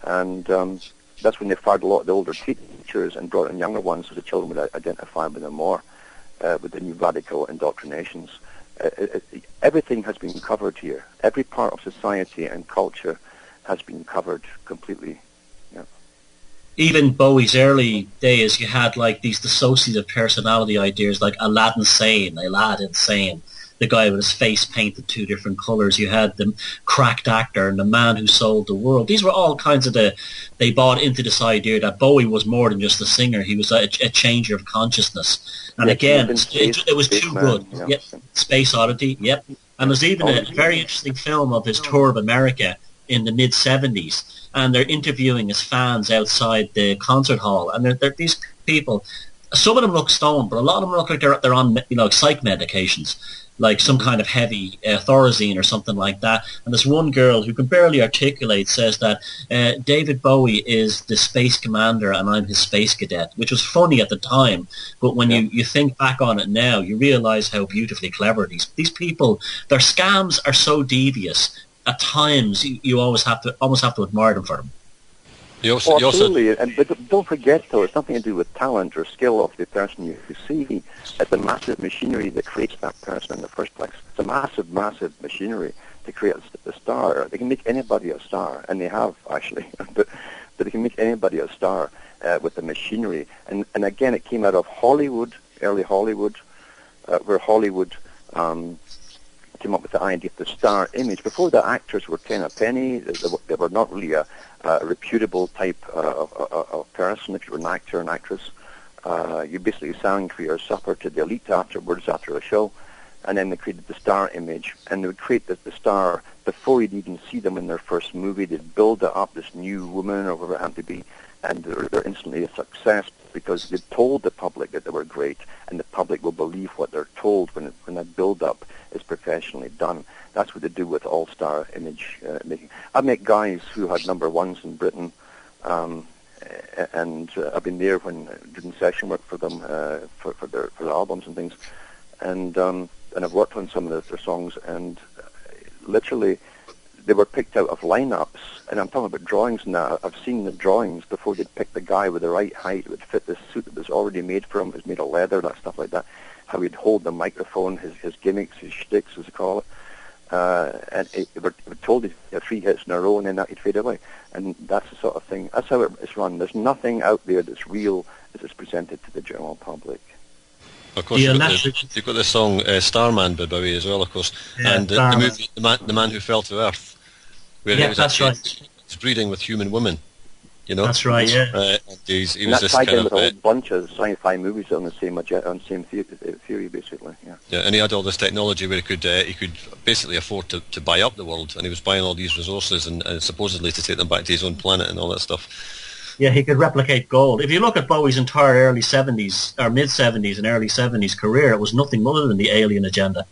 And that's when they fired a lot of the older teachers and brought in younger ones so the children would identify with them more, with the new radical indoctrinations. Everything has been covered here. Every part of society and culture has been covered completely. Yeah. Even Bowie's early days, you had like these dissociative personality ideas like Aladdin Sane, the guy with his face painted two different colours. You had the cracked actor and the man who sold the world. These were all kinds of they bought into this idea that Bowie was more than just a singer. He was a changer of consciousness. And again, it was too good. Yeah. Yep. Space Oddity, yep. And there's even a very interesting film of his tour of America in the mid-70s. And they're interviewing his fans outside the concert hall. And they're these people, some of them look stoned, but a lot of them look like they're on psych medications, like some kind of heavy Thorazine or something like that. And this one girl who can barely articulate says that David Bowie is the space commander and I'm his space cadet, which was funny at the time. But when you think back on it now, you realize how beautifully clever these people, their scams are so devious. At times, you almost have to admire them for them. Absolutely, but don't forget, though, it's nothing to do with talent or skill of the person you see. It's the massive machinery that creates that person in the first place. It's a massive, massive machinery to create a star. They can make anybody a star, and they have, actually. But So they can make anybody a star with the machinery. And again, it came out of Hollywood, early Hollywood, where Hollywood came up with the idea of the star image. Before, the actors were kind of penny. They were not really a reputable type of person. If you were an actor and actress, you basically sang for your supper to the elite afterwards, after a show. And then they created the star image, and they would create the star before you'd even see them in their first movie. They'd build it up, this new woman or whatever it happened to be, and they're instantly a success because they told the public that they were great, and the public will believe what they're told when that build-up is professionally done. That's what they do with all-star image making. I've met guys who had number ones in Britain, and I've been there when doing session work for them for their albums and things, and I've worked on some of their songs, and literally they were picked out of lineups, and I'm talking about drawings now. I've seen the drawings before they'd pick the guy with the right height, would fit the suit that was already made for him. It was made of leather, that stuff like that. How he'd hold the microphone, his gimmicks, his shticks, as they call it. And they were told he'd have 3 hits in a row, and then that he'd fade away. And that's the sort of thing. That's how it's run. There's nothing out there that's real as it's presented to the general public. Of course, you've got the song Starman by Bowie as well, of course, and the movie The Man Who Fell to Earth, where he was it's breeding with human women, you know. That's right, yeah. And he was that's this tied kind in of with a whole bunch of sci-fi movies on the same theory, basically. Yeah. Yeah, and he had all this technology where he could basically afford to buy up the world, and he was buying all these resources and supposedly to take them back to his own planet and all that stuff. Yeah, he could replicate gold. If you look at Bowie's entire early 70s, or mid-70s and early 70s career, it was nothing other than the alien agenda.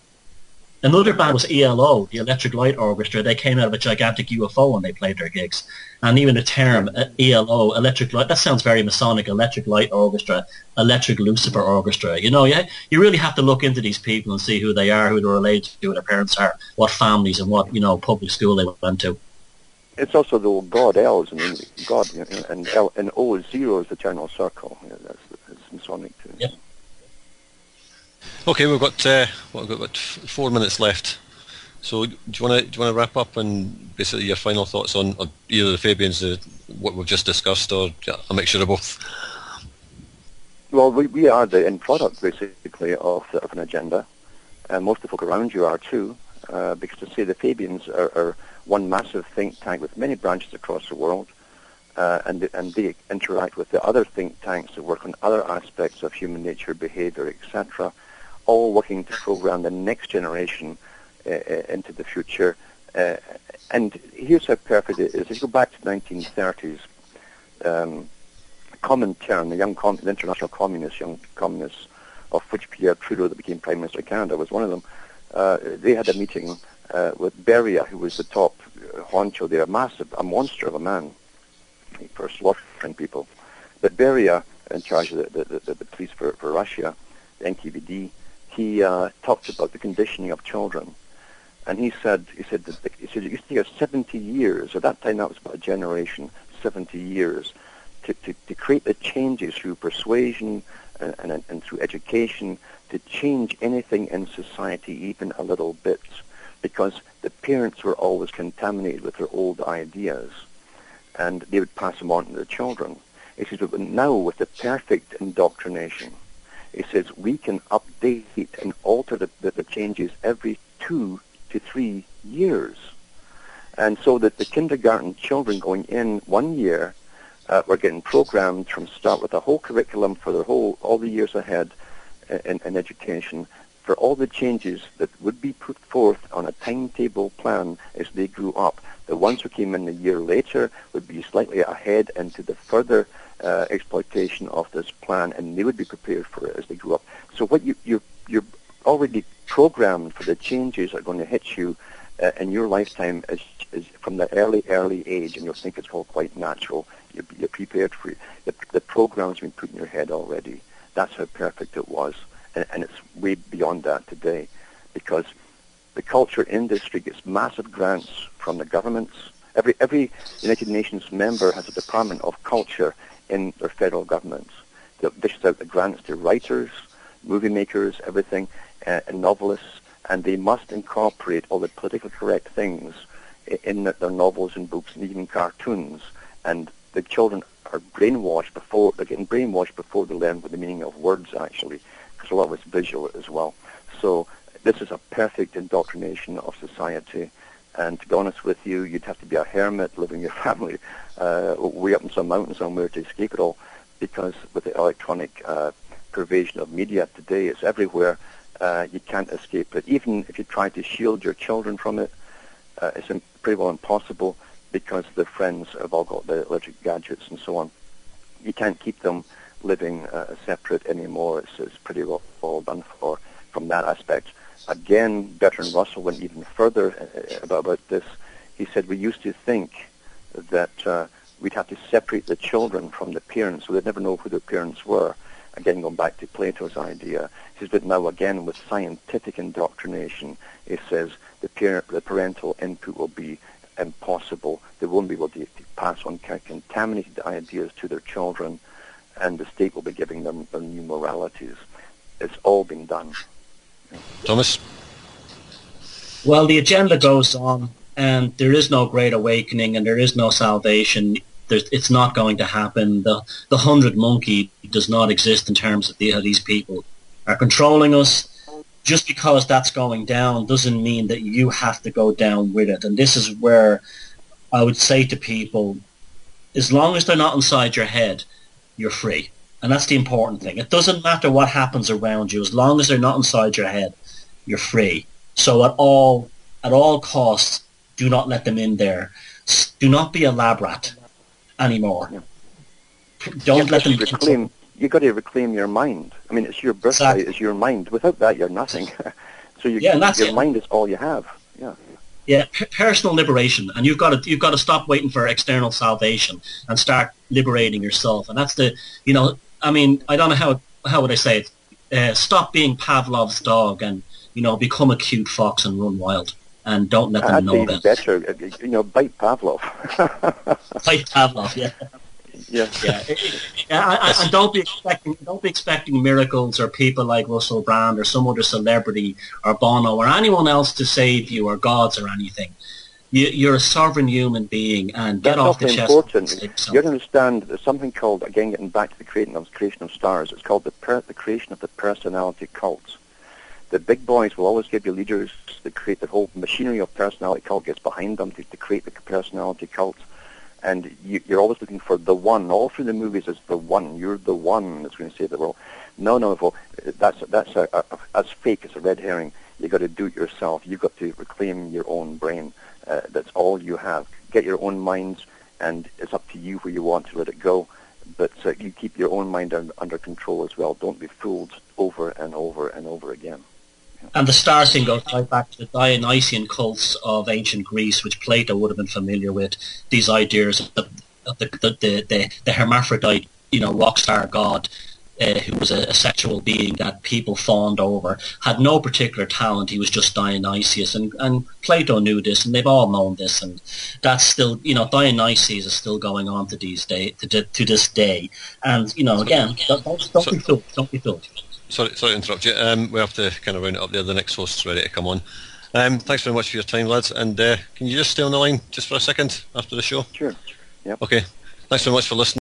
Another band was ELO, the Electric Light Orchestra. They came out of a gigantic UFO when they played their gigs. And even the term ELO, Electric Light, that sounds very Masonic, Electric Light Orchestra, Electric Lucifer Orchestra. You know, you really have to look into these people and see who they are, who they're related to, who their parents are, what families and what, public school they went to. It's also the old God, L's, God, and L, and O is 0 is the general circle. That's Masonic too. Yeah. Okay, we've got 4 minutes left. So do you want to wrap up and basically your final thoughts on either the Fabians, what we've just discussed, or a mixture of both? Well, we are the end product basically of an agenda, and most of the folk around you are too, because to say the Fabians are one massive think tank with many branches across the world, and they interact with the other think tanks that work on other aspects of human nature, behavior, etc., all working to program the next generation into the future. And here's how perfect it is. If you go back to the 1930s, a common term, the international communists, young communists, of which Pierre Trudeau, that became Prime Minister of Canada, was one of them, they had a meeting with Beria, who was the top honcho there, a monster of a man for slaughtering people. But Beria, in charge of the police for Russia, the NKVD, he talked about the conditioning of children. And he said it used to take us 70 years, at that time that was about a generation, 70 years, to create the changes through persuasion and through education to change anything in society even a little bit, because the parents were always contaminated with their old ideas, and they would pass them on to the children. He says, but now with the perfect indoctrination, he says, we can update and alter the changes every 2 to 3 years. And so that the kindergarten children going in 1 year were getting programmed from start with a whole curriculum for all the years ahead in education, for all the changes that would be put forth on a timetable plan as they grew up. The ones who came in a year later would be slightly ahead into the further exploitation of this plan, and they would be prepared for it as they grew up. So what you're already programmed for the changes that are going to hit you in your lifetime is from the early age, and you'll think it's all quite natural. You're prepared for it. The program's been put in your head already. That's how perfect it was. And it's way beyond that today, because the culture industry gets massive grants from the governments. Every United Nations member has a department of culture in their federal governments that dishes out the grants to writers, movie makers, everything, and novelists, and they must incorporate all the politically correct things in their novels and books and even cartoons. And the children are brainwashed before, they're getting brainwashed before they learn what the meaning of words actually, because a lot of it's visual as well. So this is a perfect indoctrination of society. And to be honest with you, you'd have to be a hermit living in your family way up in some mountain somewhere to escape it all, because with the electronic pervasion of media today, it's everywhere. You can't escape it. Even if you try to shield your children from it, it's pretty well impossible, because their friends have all got the electric gadgets and so on. You can't keep them living separate anymore. It's pretty well all done for from that aspect. Again, Bertrand Russell went even further about this. He said we used to think that we'd have to separate the children from the parents, so they'd never know who their parents were. Again, going back to Plato's idea. He says, but now again, with scientific indoctrination, he says the parental input will be impossible. They won't be able to pass on contaminated ideas to their children, and the state will be giving them their new moralities. It's all been done. Thomas? Well, the agenda goes on, and there is no great awakening, and there is no salvation. It's not going to happen. The 100 monkey does not exist in terms of how these people are controlling us. Just because that's going down doesn't mean that you have to go down with it. And this is where I would say to people, as long as they're not inside your head, you're free. And that's the important thing. It doesn't matter what happens around you. As long as they're not inside your head, you're free. So at all costs, do not let them in there. Do not be a lab rat anymore. Yeah. Don't let them... You've got to reclaim your mind. I mean, it's your birthright, it's your mind. Without that, you're nothing. So your mind is all you have. Yeah. Yeah, personal liberation, and you've got to stop waiting for external salvation and start liberating yourself. And that's I mean, I don't know how would I say it. Stop being Pavlov's dog, and become a cute fox and run wild, and don't let them know that. Better, bite Pavlov. Bite Pavlov, yeah. Yeah. And don't be expecting miracles or people like Russell Brand or some other celebrity or Bono or anyone else to save you, or gods or anything. You're a sovereign human being, and get off the chest. That's important. You understand there's something called, again, getting back to the creation of stars, it's called the creation of the personality cults. The big boys will always give you leaders that create the whole machinery of personality cult gets behind them to create the personality cults. And you're always looking for the one. All through the movies is the one. You're the one that's going to save the world. No, well, that's fake. It's a red herring. You've got to do it yourself. You've got to reclaim your own brain. That's all you have. Get your own minds, and it's up to you where you want to let it go. But you keep your own mind under control as well. Don't be fooled over and over and over again. And the star thing goes right back to the Dionysian cults of ancient Greece, which Plato would have been familiar with. These ideas of the hermaphrodite, rock star god, who was a sexual being that people fawned over, had no particular talent. He was just Dionysius, and Plato knew this, and they've all known this, and that's still, Dionysius is still going on to this day. And again, don't be fooled. Don't be fooled. Sorry to interrupt you. We have to kind of round it up there. The next host's ready to come on. Thanks very much for your time, lads. And can you just stay on the line just for a second after the show? Sure. Yep. Okay. Thanks very much for listening.